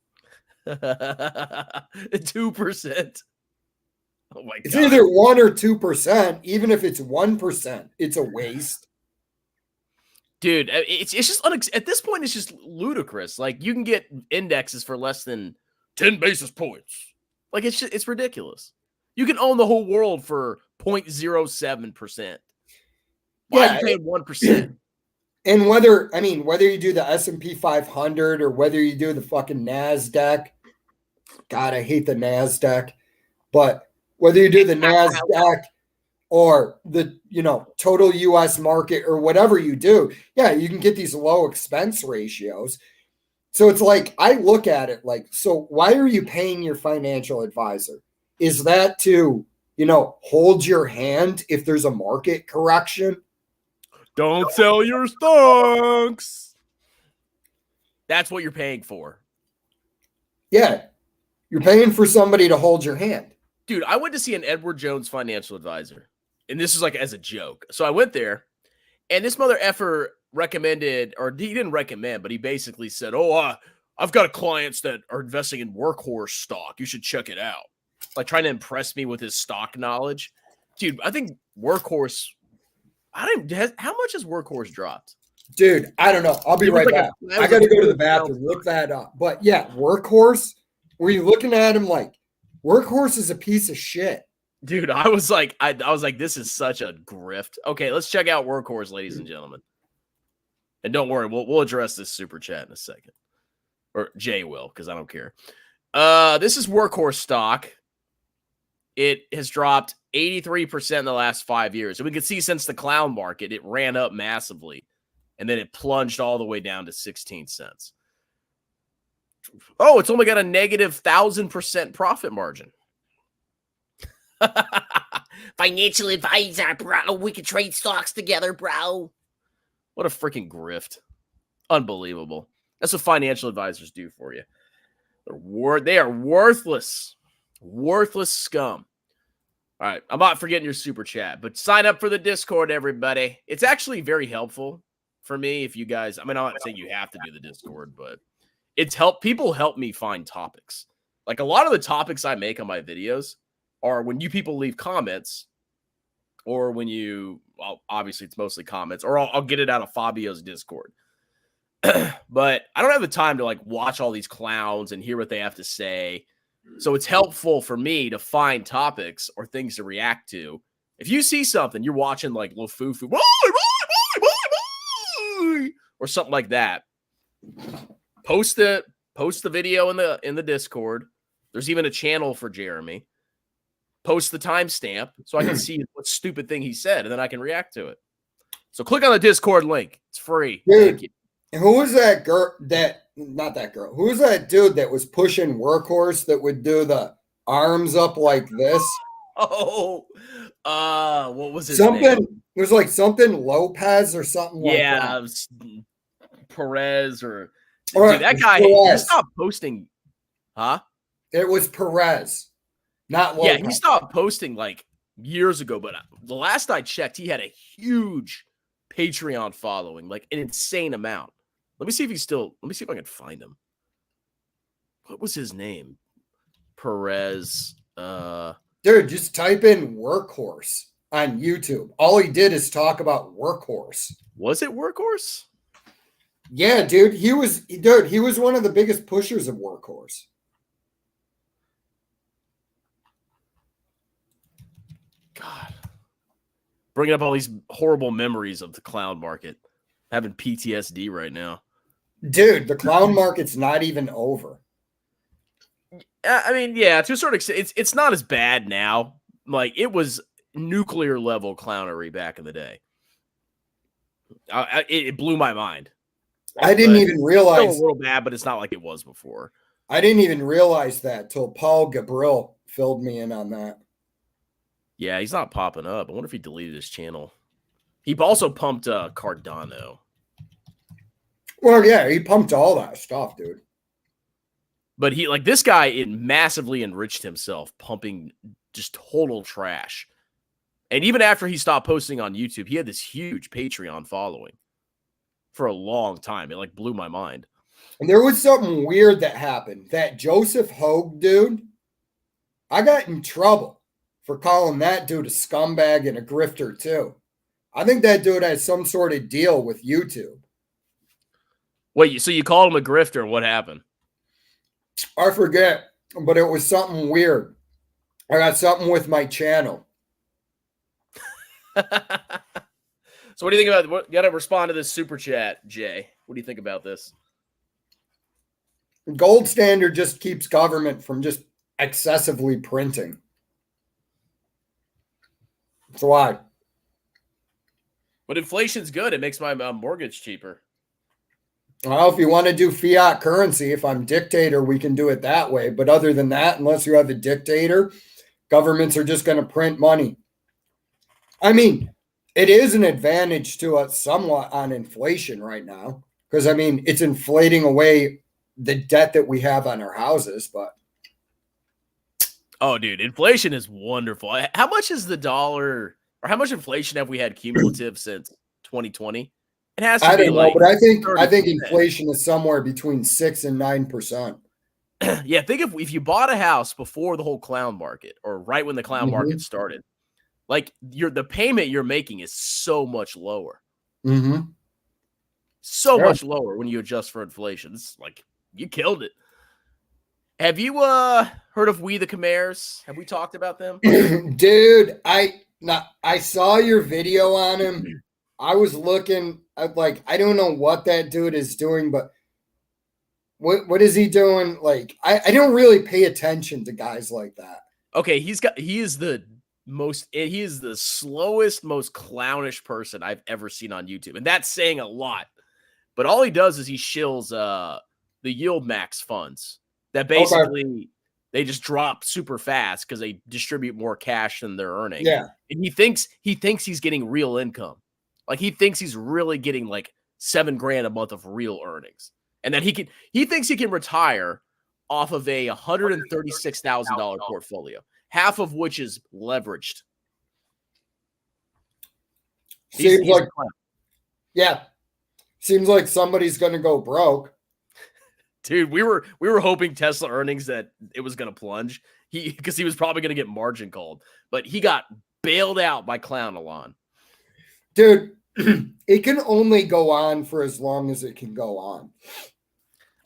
2%. Oh my God. It's either 1 or 2%. Even if it's 1%, it's a waste. Dude, it's just at this point, it's just ludicrous. Like, you can get indexes for less than 10 basis points. Like, it's ridiculous. You can own the whole world for 0.07%. Why are you paying 1%? And whether you do the S&P 500 or whether you do the fucking NASDAQ, God, I hate the NASDAQ, but whether you do the NASDAQ or the, total US market or whatever you do, yeah, you can get these low expense ratios. So it's like, I look at it like, so why are you paying your financial advisor? Is that to, hold your hand if there's a market correction? Don't sell your stocks. That's what you're paying for. Yeah. You're paying for somebody to hold your hand. Dude, I went to see an Edward Jones financial advisor. And this is like as a joke. So I went there, and this mother effer recommended, or he didn't recommend, but he basically said, I've got clients that are investing in workhorse stock. You should check it out. like trying to impress me with his stock knowledge. Dude, I think Workhorse. How much has Workhorse dropped? Dude, I don't know. I'll be right back. I got to go to the bathroom. Look that up. But yeah, Workhorse. Were you looking at him like Workhorse is a piece of shit? Dude, I was like, this is such a grift. Okay, let's check out Workhorse, ladies and gentlemen. And don't worry, we'll address this super chat in a second, or Jay will, because I don't care. This is Workhorse stock. It has dropped 83% in the last 5 years. And we can see since the clown market, it ran up massively. And then it plunged all the way down to 16 cents. Oh, it's only got a negative 1,000% profit margin. Financial advisor, bro. We can trade stocks together, bro. What a freaking grift. Unbelievable. That's what financial advisors do for you. They are worthless. Worthless scum. All right, I'm not forgetting your super chat, but sign up for the Discord, everybody. It's actually very helpful for me if you guys, I mean, I'm not saying you have to do the Discord, but people help me find topics. Like a lot of the topics I make on my videos are when you people leave comments or when well, obviously it's mostly comments, or I'll get it out of Fabio's Discord. But I don't have the time to like watch all these clowns and hear what they have to say. So it's helpful for me to find topics or things to react to. If you see something, you're watching like Lufufu or something like that, post the video in the Discord. There's even a channel for Jeremy. Post the timestamp so I can see what stupid thing he said, and then I can react to it. So click on the Discord link. It's free. Dude, thank you. Who was that girl not that girl. Who was that dude that was pushing Workhorse that would do the arms up like this? Oh, what was his name? It was like something Lopez or something like that. Yeah, it was Perez or dude, that guy, he stopped posting. Huh? It was Perez. Not Lopez. Yeah, he stopped posting like years ago, but the last I checked, he had a huge Patreon following, like an insane amount. Let me see if I can find him. What was his name? Perez. Dude, just type in Workhorse on YouTube. All he did is talk about Workhorse. Was it Workhorse? Yeah, dude. He was one of the biggest pushers of Workhorse. God. Bringing up all these horrible memories of the clown market. Having PTSD right now. Dude, the clown market's not even over. I mean, yeah, to a certain extent, it's not as bad now. Like, it was nuclear level clownery back in the day. It blew my mind. I didn't even realize. It's still a little bad, but it's not like it was before. I didn't even realize that till Paul Gabriel filled me in on that. Yeah, he's not popping up. I wonder if he deleted his channel. He also pumped Cardano. Well, yeah, he pumped all that stuff, dude. But this guy, it massively enriched himself, pumping just total trash. And even after he stopped posting on YouTube, he had this huge Patreon following for a long time. It like blew my mind. And there was something weird that happened. That Joseph Hogue dude, I got in trouble for calling that dude a scumbag and a grifter too. I think that dude has some sort of deal with YouTube. Wait, so you called him a grifter? What happened? I forget, but it was something weird. I got something with my channel. So what do you think about? You got to respond to this super chat, Jay. What do you think about this? Gold standard just keeps government from just excessively printing. That's why. But inflation's good. It makes my mortgage cheaper. Well, if you want to do fiat currency, if I'm dictator, we can do it that way. But other than that, unless you have a dictator, governments are just going to print money. I mean, it is an advantage to us somewhat on inflation right now. Because, I mean, it's inflating away the debt that we have on our houses. But oh, dude, inflation is wonderful. How much is the dollar, or how much inflation have we had cumulative since 2020? It has to I be don't like know, but I think 30%. inflation is somewhere between 6% and 9%. Yeah, think if you bought a house before the whole clown market or right when the clown market started, like the payment you're making is so much lower. So much lower when you adjust for inflation. It's like you killed it. Have you heard of We the Khmers? Have we talked about them? Dude, I saw your video on him. I was looking at, like, I don't know what that dude is doing, but what is he doing? Like, I don't really pay attention to guys like that. Okay, he is the slowest, most clownish person I've ever seen on YouTube. And that's saying a lot. But all he does is he shills the yield max funds that basically they just drop super fast because they distribute more cash than they're earning. Yeah. And he thinks he's getting real income. Like he thinks he's really getting like $7,000 a month of real earnings. And that he thinks he can retire off of a $136,000 portfolio, half of which is leveraged. Seems like, yeah. Seems like somebody's going to go broke. Dude, we were hoping Tesla earnings that it was going to plunge. Because he was probably going to get margin called, but he got bailed out by Clown Elon. Dude, it can only go on for as long as it can go on.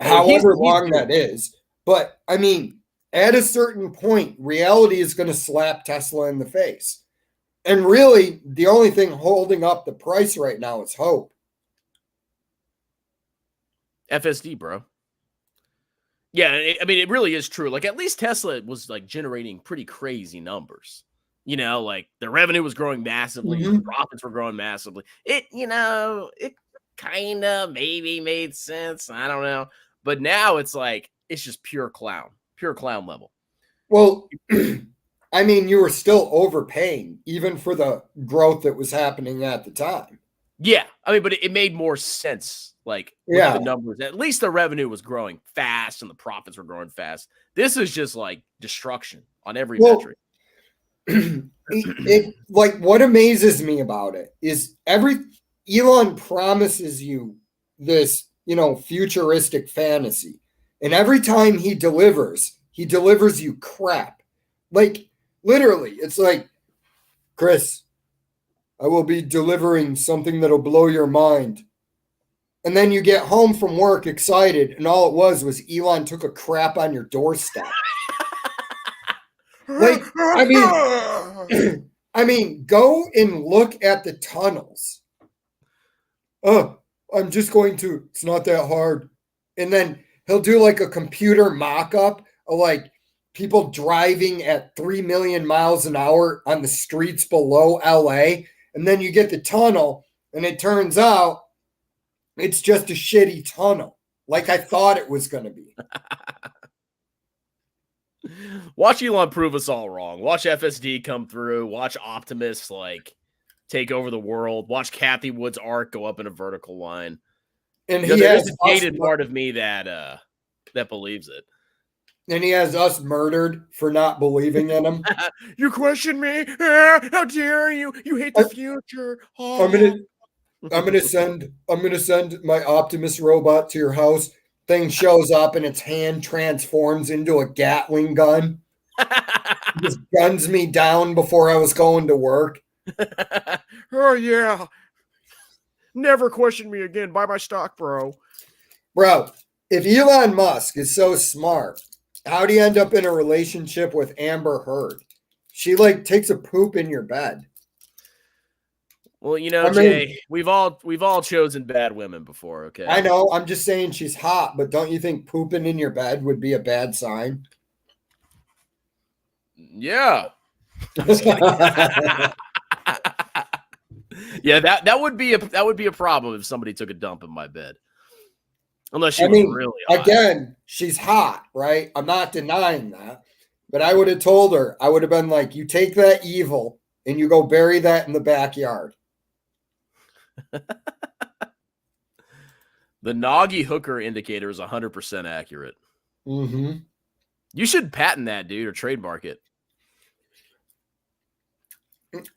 However long that is. But I mean, at a certain point, reality is going to slap Tesla in the face. And really, the only thing holding up the price right now is hope. FSD, bro. Yeah, I mean, it really is true. Like, at least Tesla was, like, generating pretty crazy numbers. You know, like, the revenue was growing massively. The profits were growing massively. It kind of maybe made sense. I don't know. But now it's like, it's just pure clown level. Well, I mean, you were still overpaying, even for the growth that was happening at the time. Yeah, I mean, but it made more sense. Like, with the numbers, at least the revenue was growing fast and the profits were growing fast. This is just like destruction on every metric. Like, what amazes me about it is Elon promises you this, futuristic fantasy. And every time he delivers you crap. Like, literally, it's like, Chris, I will be delivering something that'll blow your mind. And then you get home from work excited, and all it was Elon took a crap on your doorstep. Like, I mean, go and look at the tunnels. Oh, it's not that hard. And then he'll do like a computer mock-up of like people driving at 3 million miles an hour on the streets below LA. And then you get the tunnel, and it turns out it's just a shitty tunnel, like I thought it was going to be. Watch Elon prove us all wrong. Watch FSD come through. Watch Optimus like take over the world. Watch Kathy Wood's arc go up in a vertical line. And there's a dated part of me that believes it. And he has us murdered for not believing in him. You question me? How dare you? You hate the future. Oh. I'm gonna send my Optimus robot to your house. Thing shows up and its hand transforms into a Gatling gun. Just guns me down before I was going to work. Oh yeah. Never question me again. Buy my stock, bro. Bro, if Elon Musk is so smart, how do you end up in a relationship with Amber Heard? She like takes a poop in your bed. Well, Jay, we've all chosen bad women before, okay? I know. I'm just saying she's hot, but don't you think pooping in your bed would be a bad sign? Yeah. Yeah, that would be a problem if somebody took a dump in my bed. Unless she was really hot. Again, she's hot, right? I'm not denying that. But I would have told her, I would have been like, you take that evil and you go bury that in the backyard. The NAUGY hooker indicator is 100% accurate. Mm-hmm. You should patent that, dude, or trademark it.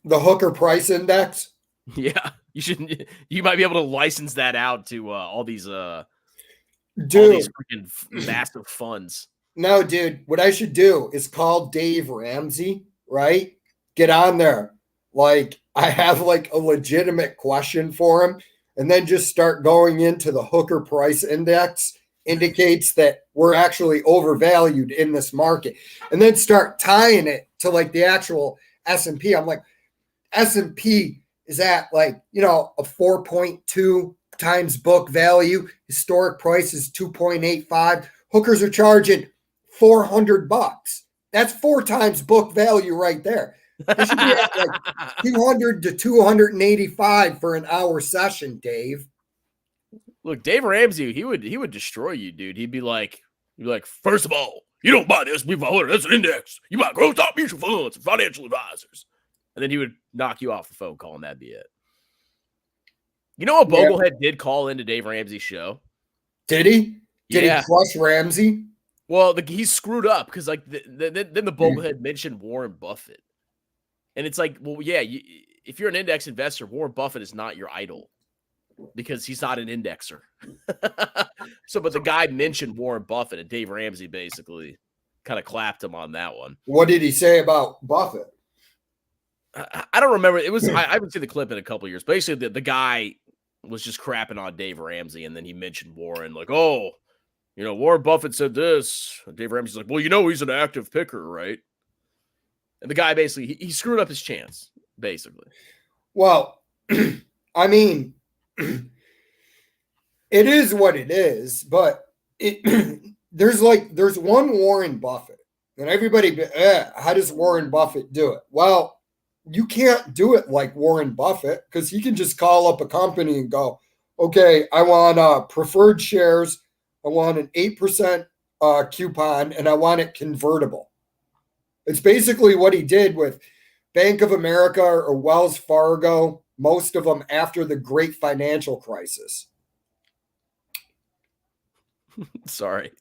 The hooker price index? Yeah, you should. You might be able to license that out to all these freaking massive funds. No, dude, what I should do is call Dave Ramsey, right? Get on there. Like, I have like a legitimate question for him, and then just start going into the Hooker Price Index indicates that we're actually overvalued in this market, and then start tying it to like the actual S&P. I'm like, S&P is at like, a 4.2 times book value. Historic price is 2.85. Hookers are charging $400. That's 4 times book value right there. They should be at like 200 to 285 for an hour session, Dave. Look, Dave Ramsey, he would destroy you, dude. He'd be like, first of all, you don't buy this. That's an index. You buy growth stock mutual funds and financial advisors. And then he would knock you off the phone call, and that'd be it. You know what Boglehead did call into Dave Ramsey's show? Did he? Did he crush Ramsey? Well, he's screwed up because like then the Boglehead mentioned Warren Buffett. And it's like, well, yeah, if you're an index investor, Warren Buffett is not your idol because he's not an indexer. But the guy mentioned Warren Buffett, and Dave Ramsey basically kind of clapped him on that one. What did he say about Buffett? I don't remember. It was I haven't seen the clip in a couple of years. Basically, the guy was just crapping on Dave Ramsey, and then he mentioned Warren, like, oh, Warren Buffett said this. And Dave Ramsey's like, well, he's an active picker, right? And the guy basically he screwed up his chance, basically. Well, I mean, it is what it is, but there's one Warren Buffett, and everybody, how does Warren Buffett do it? Well, you can't do it like Warren Buffett because he can just call up a company and go, okay, I want preferred shares, I want an 8% coupon, and I want it convertible. It's basically what he did with Bank of America or Wells Fargo, most of them after the great financial crisis. Sorry.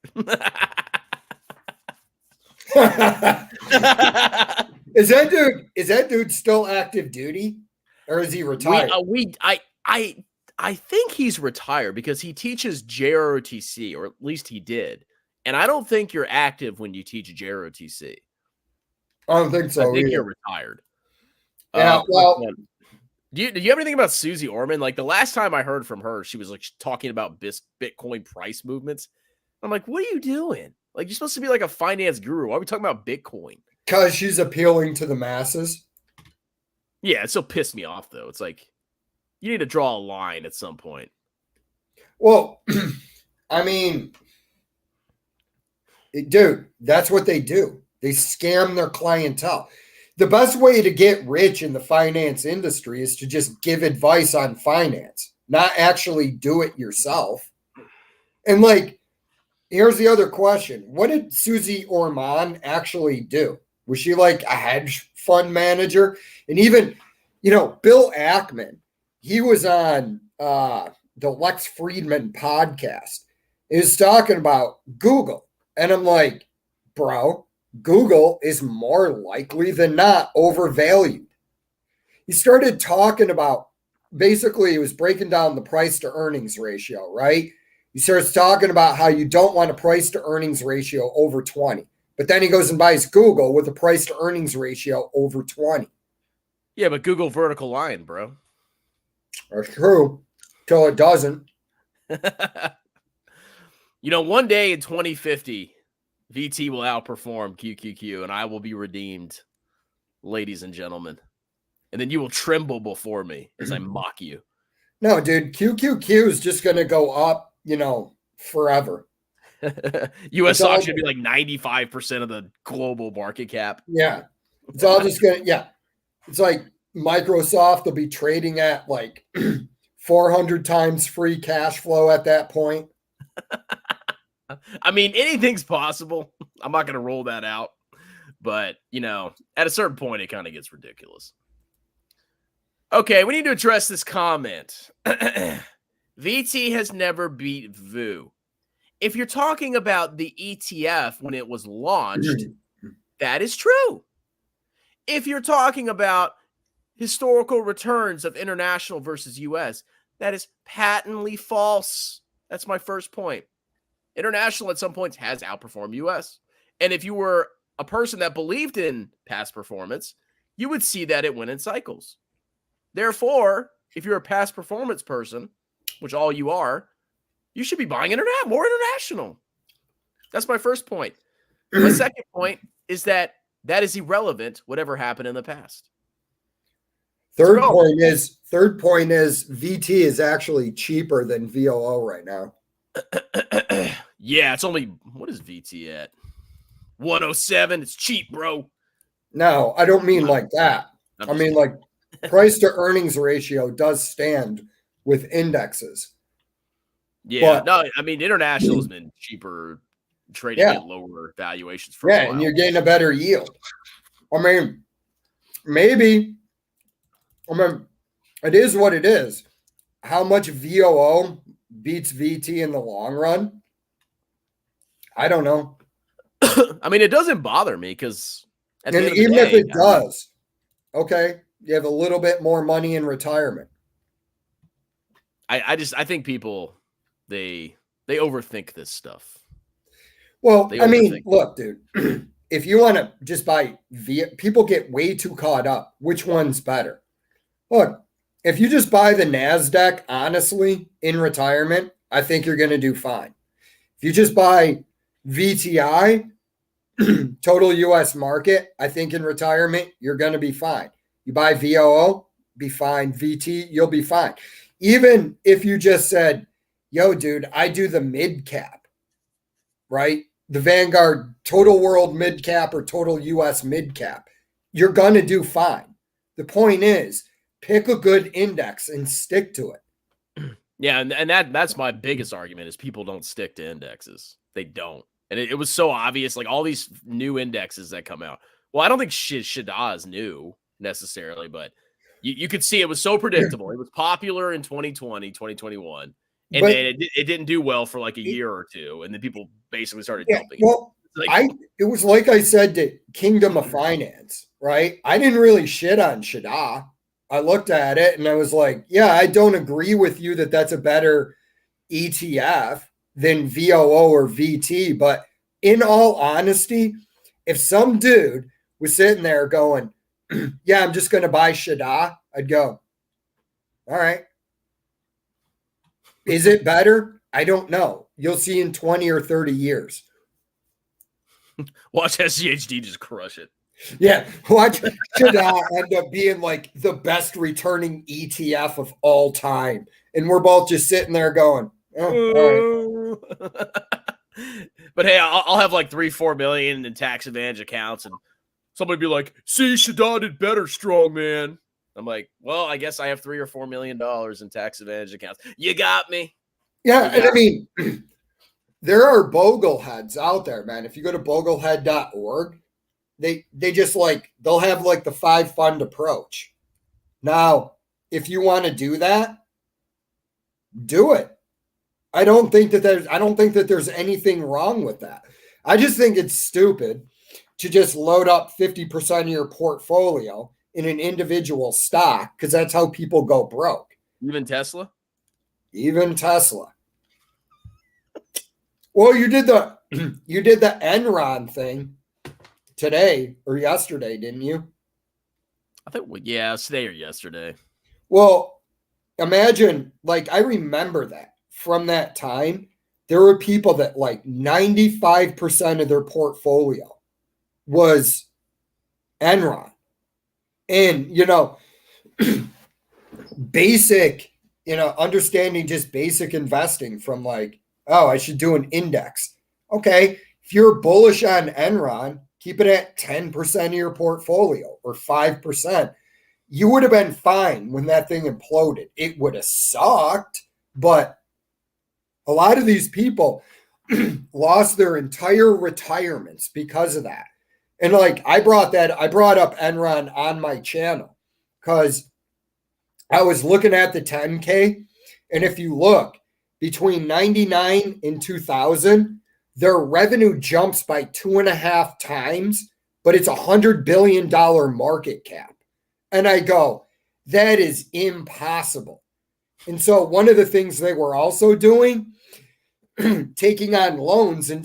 Is that dude still active duty, or is he retired? I think he's retired because he teaches JROTC, or at least he did. And I don't think you're active when you teach JROTC. I don't think so. I think you're retired. Yeah. Well, do you have anything about Susie Orman? Like the last time I heard from her, she was like talking about Bitcoin price movements. I'm like, what are you doing? Like, you're supposed to be like a finance guru. Why are we talking about Bitcoin? Because she's appealing to the masses. Yeah, it still pissed me off, though. It's like, you need to draw a line at some point. Well, I mean, dude, that's what they do. They scam their clientele. The best way to get rich in the finance industry is to just give advice on finance, not actually do it yourself. And like, here's the other question. What did Susie Orman actually do? Was she like a hedge fund manager? And even, Bill Ackman, he was on the Lex Friedman podcast. He was talking about Google. And I'm like, bro, Google is more likely than not overvalued. He started talking about, basically, he was breaking down the price to earnings ratio, right? He starts talking about how you don't want a price to earnings ratio over 20. But then he goes and buys Google with a price to earnings ratio over 20. Yeah, but Google vertical line, bro. That's true. Till it doesn't. One day in 2050, VT will outperform QQQ, and I will be redeemed, ladies and gentlemen. And then you will tremble before me as I mock you. No, dude, QQQ is just going to go up, forever. U.S. stock should be like 95% of the global market cap. Yeah. It's all just going to, yeah. It's like Microsoft will be trading at like 400 times free cash flow at that point. I mean, anything's possible. I'm not going to roll that out. But, at a certain point, it kind of gets ridiculous. Okay, we need to address this comment. VT has never beat VU. If you're talking about the ETF when it was launched, that is true. If you're talking about historical returns of international versus US, that is patently false. That's my first point. International at some points has outperformed US. And if you were a person that believed in past performance, you would see that it went in cycles. Therefore, if you're a past performance person, which all you are, you should be buying more international. That's my first point. My second point is that is irrelevant, whatever happened in the past. Third point is VT is actually cheaper than VOO right now. Yeah, it's only, what is VT at? 107. It's cheap, bro. No, I don't mean like that. I mean like price to earnings ratio does stand with indexes. Yeah, no, I mean international has been cheaper, trading at lower valuations for a while. And you're getting a better yield. I mean, maybe. I mean, it is what it is. How much VOO beats VT in the long run? I don't know. I mean, it doesn't bother me because even if it does, okay, you have a little bit more money in retirement. I think people they overthink this stuff. Well, I mean, look, dude, if you want to just buy people get way too caught up. Which one's better? Look, if you just buy the NASDAQ, honestly, in retirement, I think you're going to do fine. If you just buy VTI, total U.S. market, I think in retirement, you're going to be fine. You buy VOO, be fine. VT, you'll be fine. Even if you just said, yo, dude, I do the mid cap, right? The Vanguard total world mid cap or total U.S. mid cap, you're going to do fine. The point is, pick a good index and stick to it. Yeah, and that's my biggest argument is people don't stick to indexes. They don't. And it was so obvious, like all these new indexes that come out. Well, I don't think Shida is new necessarily, but you could see it was so predictable. It was popular in 2020, 2021, and then it didn't do well for like a year or two, and then people basically started dumping. Well, it was like I said to Kingdom of Finance, right? I didn't really shit on Shida. I looked at it and I was like, yeah, I don't agree with you that that's a better ETF than VOO or VT. But in all honesty, if some dude was sitting there going, yeah, I'm just going to buy Shida, I'd go, all right. Is it better? I don't know. You'll see in 20 or 30 years. Watch SCHD just crush it. Yeah, watch Shida end up being like the best returning ETF of all time. And we're both just sitting there going, oh, all right. But hey, I'll have like 3-4 million in tax advantage accounts, and somebody be like, see, Shida did better, strong man. I'm like, well, I guess I have $3 or $4 million in tax advantage accounts. You got me. Yeah, and I mean, there are bogleheads out there, man. If you go to boglehead.org, they just like, they'll have like the 5 fund approach. Now, if you want to do that, do it. I don't think that there's anything wrong with that. I just think it's stupid to just load up 50% of your portfolio in an individual stock because that's how people go broke. Even Tesla? Even Tesla. Well, you did the Enron thing today or yesterday, didn't you? I think, yeah, today or yesterday. Well, imagine, like, I remember that from that time, there were people that like 95% of their portfolio was Enron. And, basic, understanding just basic investing from like, oh, I should do an index. Okay. If you're bullish on Enron, keep it at 10% of your portfolio or 5%. You would have been fine when that thing imploded. It would have sucked, but a lot of these people lost their entire retirements because of that. And like I brought up Enron on my channel because I was looking at the 10K. And if you look between 99 and 2000, their revenue jumps by 2.5 times, but it's $100 billion market cap. And I go, that is impossible. And so one of the things they were also doing, taking on loans and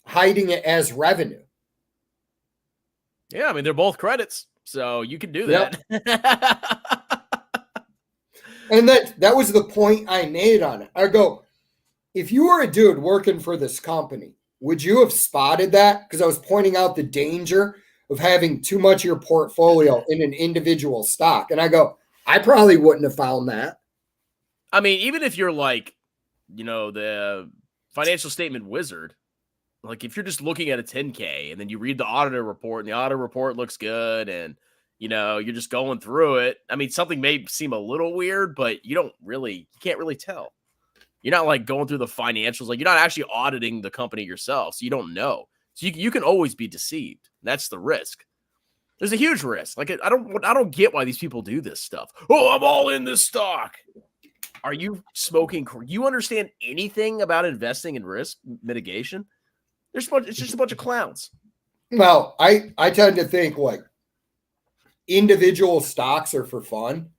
hiding it as revenue. Yeah, I mean, they're both credits, so you can do Yep. that. And that was the point I made on it. I go, if you were a dude working for this company, would you have spotted that? Because I was pointing out the danger of having too much of your portfolio in an individual stock. And I go, I probably wouldn't have found that. I mean, even if you're like, the financial statement wizard, like if you're just looking at a 10K and then you read the auditor report and the auditor report looks good and, you're just going through it. I mean, something may seem a little weird, but you can't really tell. You're not like going through the financials. Like you're not actually auditing the company yourself. So you don't know. So you can always be deceived. That's the risk. There's a huge risk. Like I don't get why these people do this stuff. Oh, I'm all in this stock. Are you smoking? You understand anything about investing and risk mitigation? It's just a bunch of clowns. Well, I tend to think like individual stocks are for fun.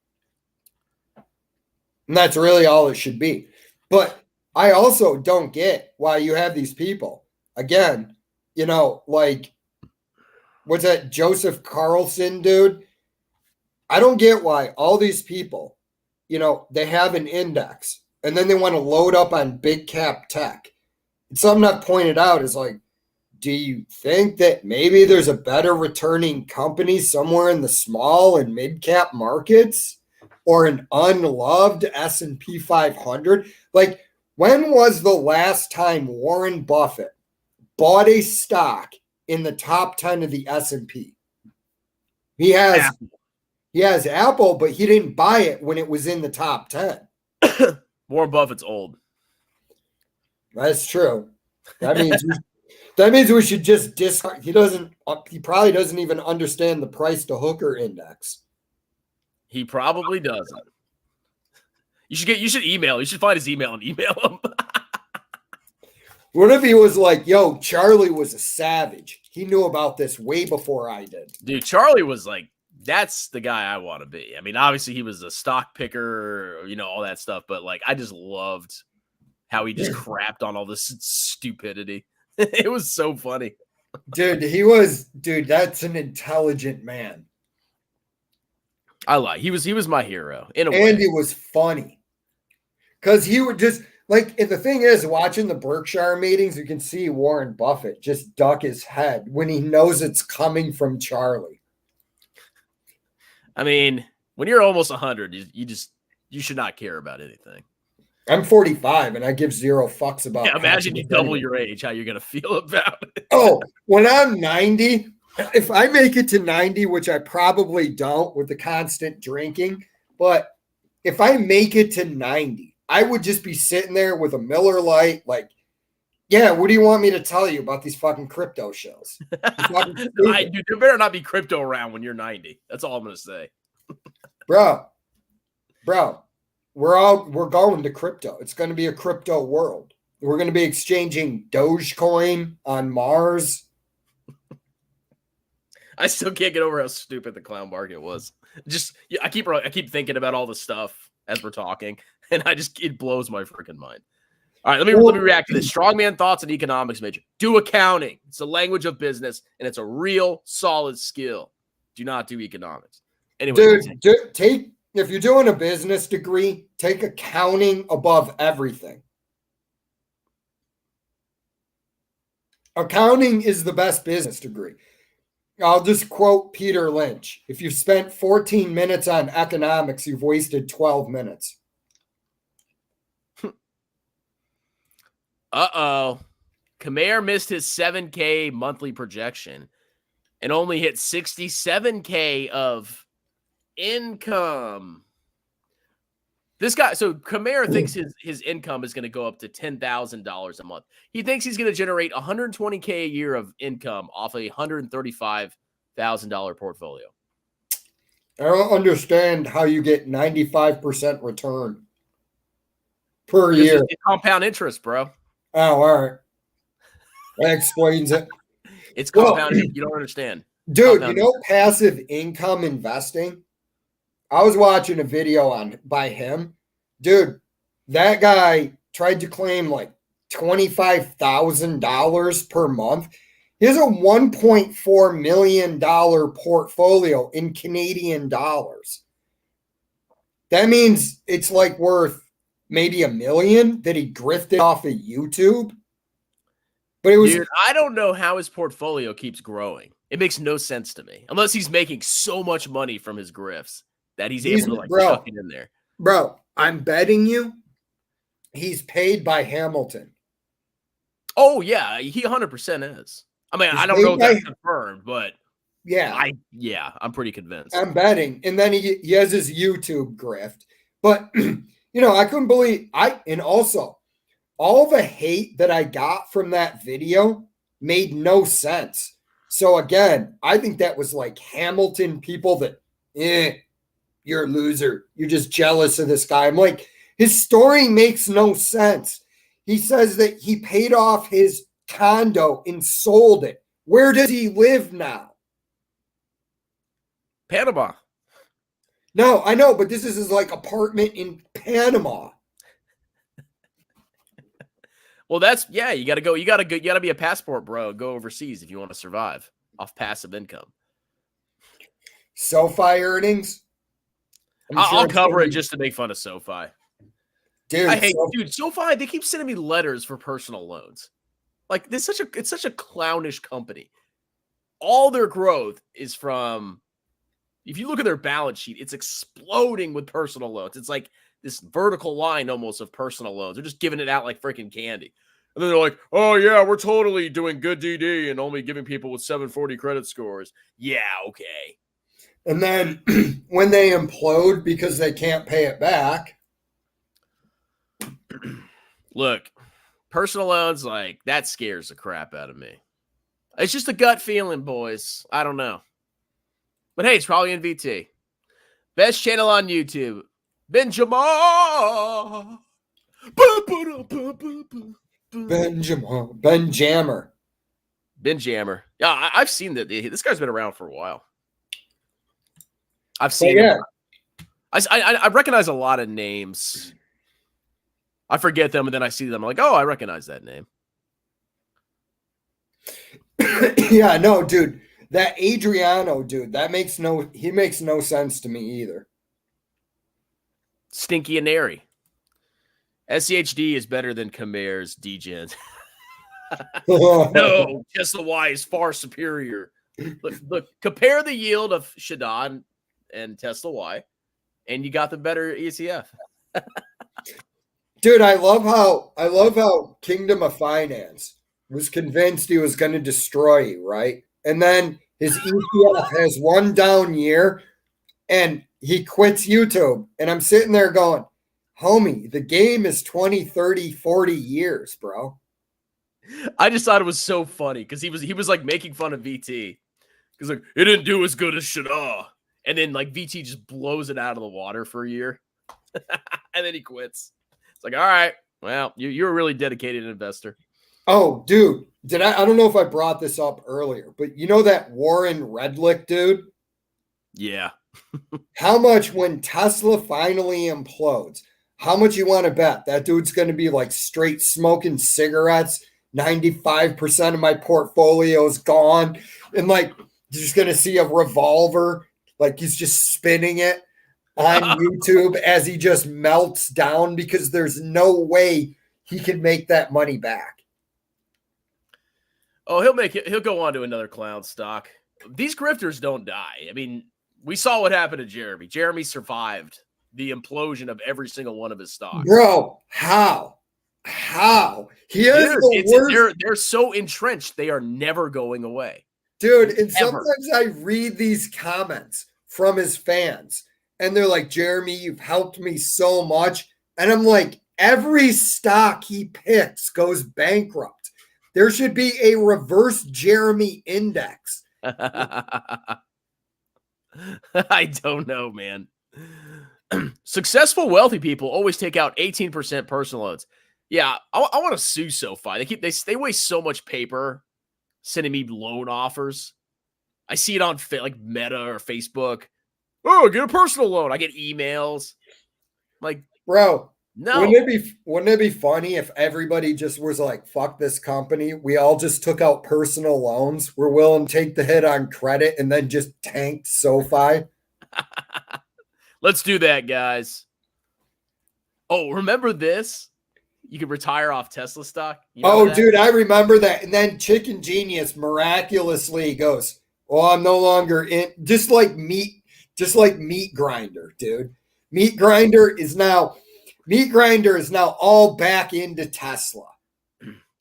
And that's really all it should be. But I also don't get why you have these people. Again, like, what's that Joseph Carlson dude? I don't get why all these people, they have an index and then they want to load up on big cap tech. And something I've pointed out is like, do you think that maybe there's a better returning company somewhere in the small and mid cap markets or an unloved S&P 500? Like, when was the last time Warren Buffett bought a stock in the top 10 of the S&P? He has Apple, but he didn't buy it when it was in the top 10. Warren Buffett's old. That's true. That means we should just discard. He probably doesn't even understand the price to Hooker index. He probably doesn't. You should email. You should find his email and email him. What if he was like, yo, Charlie was a savage. He knew about this way before I did. Dude, Charlie was like, that's the guy I want to be. I mean, obviously he was a stock picker, all that stuff. But like, I just loved how he just crapped on all this stupidity. It was so funny. Dude, that's an intelligent man. I lie. He was my hero in a way. And he was funny. Because he would just, like, and the thing is, watching the Berkshire meetings, you can see Warren Buffett just duck his head when he knows it's coming from Charlie. I mean, when you're almost 100, you should not care about anything. I'm 45 and I give zero fucks about. Yeah, imagine you double your age, how you're going to feel about it. Oh, when I'm 90, if I make it to 90, which I probably don't with the constant drinking, but if I make it to 90, I would just be sitting there with a Miller Lite, like, yeah, what do you want me to tell you about these fucking crypto shows? Dude, there better not be crypto around when you're 90. That's all I'm going to say. Bro, we're going to crypto. It's going to be a crypto world. We're going to be exchanging Dogecoin on Mars. I still can't get over how stupid the clown market was. I keep thinking about all the stuff as we're talking, and it blows my freaking mind. All right, let me react to this. Strongman thoughts and economics major. Do accounting. It's a language of business, and it's a real solid skill. Do not do economics. Anyway, dude, if you're doing a business degree, take accounting above everything. Accounting is the best business degree. I'll just quote Peter Lynch. If you've spent 14 minutes on economics, you've wasted 12 minutes. Uh-oh. Khmer missed his 7K monthly projection and only hit 67K of income. This guy, so Khmer thinks his income is going to go up to $10,000 a month. He thinks he's going to generate 120K a year of income off a $135,000 portfolio. I don't understand how you get 95% return per year. It's compound interest, bro. Oh, all right. That explains it. It's compound. You don't understand. Dude, compound passive income investing? I was watching a video by him. Dude, that guy tried to claim like $25,000 per month. He has a $1.4 million portfolio in Canadian dollars. That means it's like worth maybe $1 million that he grifted off of YouTube. But it was, dude, I don't know how his portfolio keeps growing. It makes no sense to me, unless he's making so much money from his grifts that he's able to like chuck it in there. Bro, I'm betting you he's paid by Hamilton. Oh yeah, he 100% is. I mean, I don't know if that's confirmed, but yeah, I'm pretty convinced. I'm betting. And then he has his YouTube grift. But I couldn't believe and also all the hate that I got from that video made no sense. So again, I think that was like Hamilton people that, you're a loser. You're just jealous of this guy. I'm like, his story makes no sense. He says that he paid off his condo and sold it. Where does he live now? Panama. No, I know, but this is his like apartment in Panama. Well, you got to go. You got to be a passport bro. Go overseas if you want to survive off passive income. SoFi earnings. I'll cover it just to make fun of SoFi. Dude, I hate SoFi. They keep sending me letters for personal loans. Like it's such a clownish company. All their growth is from. If you look at their balance sheet, it's exploding with personal loans. It's like this vertical line almost of personal loans. They're just giving it out like freaking candy. And then they're like, oh, yeah, we're totally doing good DD and only giving people with 740 credit scores. Yeah, okay. And then when they implode because they can't pay it back. Look, personal loans, like, that scares the crap out of me. It's just a gut feeling, boys. I don't know. But hey, it's probably in VT. Best channel on YouTube. Benjamin. Benjammer. Yeah, I've seen that. This guy's been around for a while. I've seen him. I recognize a lot of names. I forget them, and then I see them. I'm like, oh, I recognize that name. Yeah, no, dude. That Adriano dude, he makes no sense to me either. Stinky and Airy. SCHD is better than Khmer's DGen. No, Tesla Y is far superior. Look, compare the yield of Shadon and Tesla Y, and you got the better ECF. Dude, I love how Kingdom of Finance was convinced he was going to destroy you, right? And then his ETF has one down year and he quits YouTube. And I'm sitting there going, homie, the game is 20, 30, 40 years, bro. I just thought it was so funny because he was like making fun of VT. Because like, it didn't do as good as Shada. And then like VT just blows it out of the water for a year. And then he quits. It's like, all right, well, you're a really dedicated investor. Oh, dude, I don't know if I brought this up earlier, but you know that Warren Redlick dude? Yeah. How much when Tesla finally implodes, how much you want to bet that dude's going to be like straight smoking cigarettes? 95% of my portfolio is gone. And like, you're just going to see a revolver, like he's just spinning it on YouTube as he just melts down because there's no way he can make that money back. Oh, he'll go on to another clown stock. These grifters don't die. I mean, we saw what happened to Jeremy. Jeremy survived the implosion of every single one of his stocks. Bro, how? He has the worst. They're so entrenched, they are never going away. Dude, and sometimes I read these comments from his fans, and they're like, Jeremy, you've helped me so much. And I'm like, every stock he picks goes bankrupt. There should be a reverse Jeremy index. I don't know, man. Successful, wealthy people always take out 18% personal loans. Yeah, I want to sue SoFi. They waste so much paper sending me loan offers. I see it on like Meta or Facebook. Oh, get a personal loan. I get emails. Like, bro, No. Wouldn't it be funny if everybody just was like, fuck this company? We all just took out personal loans. We're willing to take the hit on credit and then just tanked SoFi. Let's do that, guys. Oh, remember this? You could retire off Tesla stock. Dude, I remember that. And then Chicken Genius miraculously goes, "Oh, I'm no longer in." Just like Meat Grinder, dude. Meat Grinder is now all back into Tesla.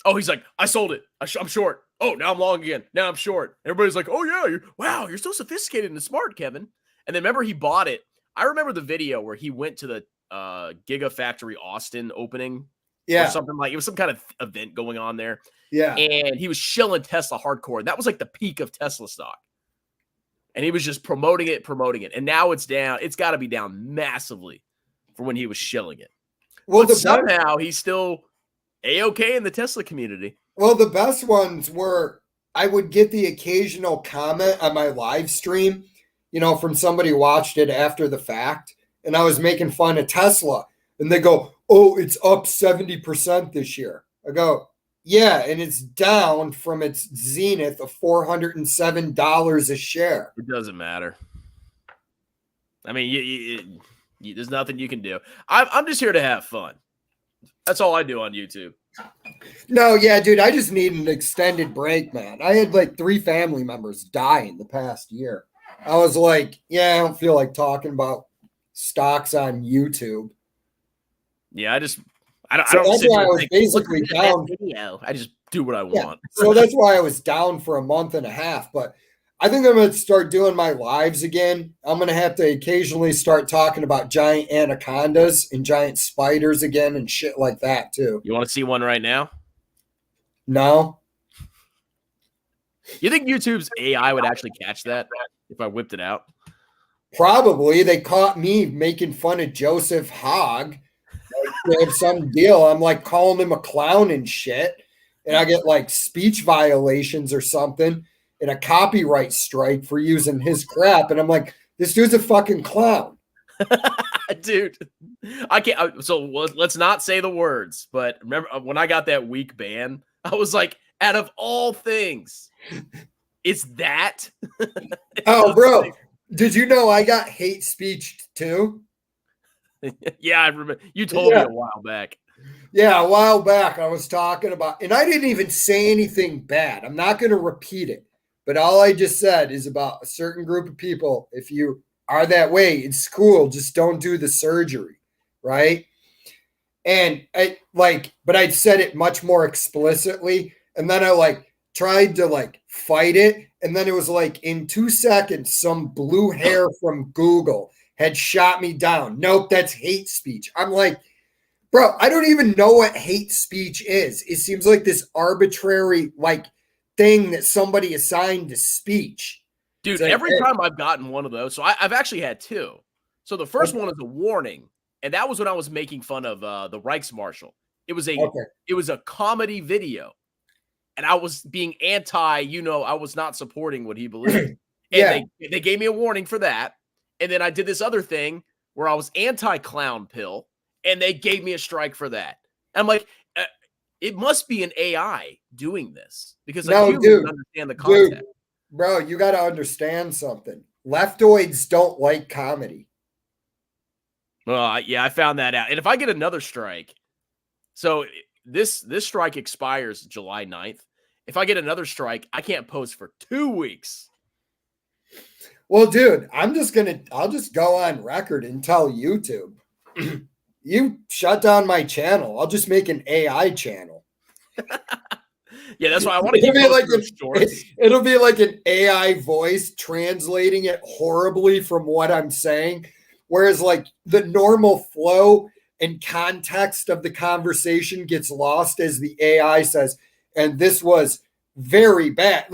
Oh, he's like, I sold it. I'm short. Oh, now I'm long again. Now I'm short. Everybody's like, oh yeah, you're so sophisticated and smart, Kevin. And then remember he bought it. I remember the video where he went to the Gigafactory Austin opening. Yeah. Or something like it was some kind of event going on there. Yeah. And he was shilling Tesla hardcore. And that was like the peak of Tesla stock. And he was just promoting it. And now it's down. It's got to be down massively for when he was shilling it. Well, but somehow he's still A-okay in the Tesla community. Well, the best ones were I would get the occasional comment on my live stream, from somebody who watched it after the fact. And I was making fun of Tesla. And they go, oh, it's up 70% this year. I go, yeah, and it's down from its zenith of $407 a share. It doesn't matter. I mean, there's nothing you can do. I'm just here to have fun. That's all I do on YouTube. No, yeah, dude, I just need an extended break, man. I had like 3 family members die in the past year. I was like, yeah, I don't feel like talking about stocks on YouTube. Yeah, I don't. That's why I was basically down. Video. I just do what I want. So that's why I was down for a month and a half. But I think I'm going to start doing my lives again. I'm going to have to occasionally start talking about giant anacondas and giant spiders again and shit like that too. You want to see one right now? No. You think YouTube's AI would actually catch that if I whipped it out? Probably. They caught me making fun of Joseph Hogg. They have some deal. I'm like calling him a clown and shit. And I get like speech violations or something and a copyright strike for using his crap. And I'm like, this dude's a fucking clown. Dude, I can't. So let's not say the words. But remember when I got that week ban, I was like, out of all things, it's that. Oh, bro. Did you know I got hate speech too? Yeah, I remember. You told me a while back. Yeah, a while back I was talking about, and I didn't even say anything bad. I'm not going to repeat it, but all I just said is about a certain group of people. If you are that way, it's cool. Just don't do the surgery, right? And but I'd said it much more explicitly, and then I tried to fight it, and then it was in 2 seconds, some blue hair from Google had shot me down. Nope, that's hate speech. I'm like, bro, I don't even know what hate speech is. It seems like this arbitrary thing that somebody assigned to speech. Dude, every time I've gotten one of those, so I've actually had 2. So the first one is a warning, and that was when I was making fun of the Reichsmarshal. It was a comedy video, and I was being anti. I was not supporting what he believed. And they gave me a warning for that. And then I did this other thing where I was anti-clown pill, and they gave me a strike for that. And I'm like, it must be an AI doing this because humans understand the content. Dude, bro, you got to understand something. Leftoids don't like comedy. Well, yeah, I found that out. And if I get another strike, so this strike expires July 9th. If I get another strike, I can't post for 2 weeks. Well, dude, I'll just go on record and tell YouTube, you shut down my channel. I'll just make an AI channel. Yeah, that's why I want to keep shorts. It'll be like an AI voice translating it horribly from what I'm saying. Whereas the normal flow and context of the conversation gets lost as the AI says, and this was very bad.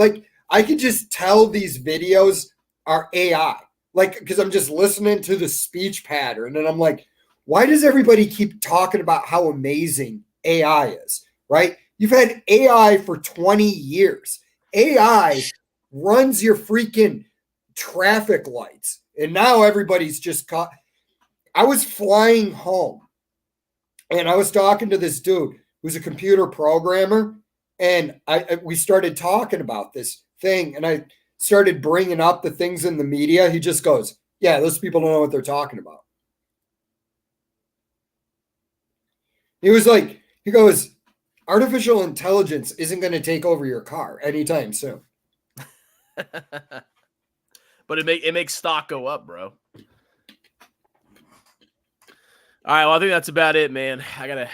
I could just tell these videos are AI, because I'm just listening to the speech pattern and I'm like, why does everybody keep talking about how amazing AI is, right? You've had AI for 20 years. AI runs your freaking traffic lights. And now everybody's just caught. I was flying home And I was talking to this dude who's a computer programmer, and we started talking about this thing, and I started bringing up the things in the media. He just goes, yeah, those people don't know what they're talking about. He was like, he goes, artificial intelligence isn't going to take over your car anytime soon. But it makes stock go up, bro. All right, well, I think that's about it, man. I got to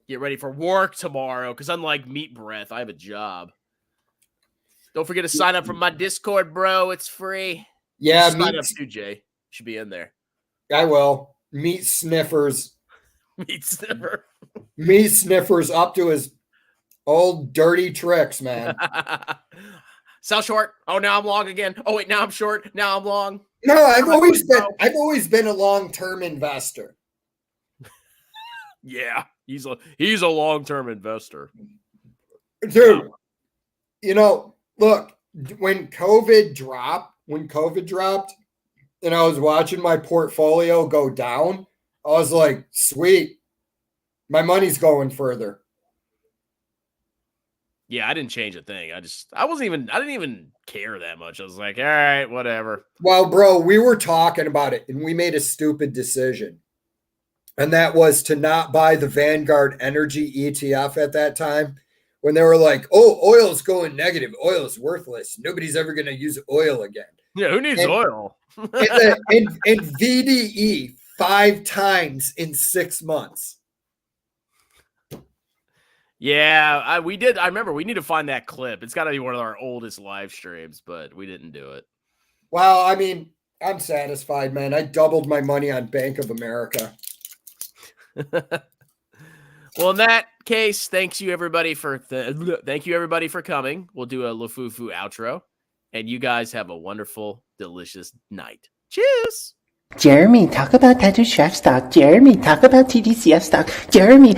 get ready for work tomorrow because unlike Meat Breath, I have a job. Don't forget to sign up for my Discord, bro. It's free. Yeah, sign up too, Jay. Should be in there. I will. Meat Sniffers. Meat Sniffer. Meat Sniffers up to his old dirty tricks, man. Sell short. Oh, now I'm long again. Oh, wait, now I'm short. Now I'm long. No, I've always been a long-term investor. Yeah, he's a long-term investor. Dude, you know, look, when COVID dropped, and I was watching my portfolio go down, I was like, sweet, my money's going further. Yeah, I didn't change a thing. I didn't even care that much. I was like, all right, whatever. Well, bro, we were talking about it, and we made a stupid decision. And that was to not buy the Vanguard Energy ETF at that time when they were like, oh, oil's going negative. Oil's worthless. Nobody's ever going to use oil again. Yeah, who needs oil? and VDE 5 times in 6 months. Yeah, I remember we need to find that clip. It's got to be one of our oldest live streams, but we didn't do it. Well, I mean, I'm satisfied, man. I doubled my money on Bank of America. Well, in that case, thank you everybody for coming. We'll do a Lufufu outro, and you guys have a wonderful, delicious night. Cheers. Jeremy, talk about tattoo chef stock. Jeremy, talk about TDCF stock. Jeremy.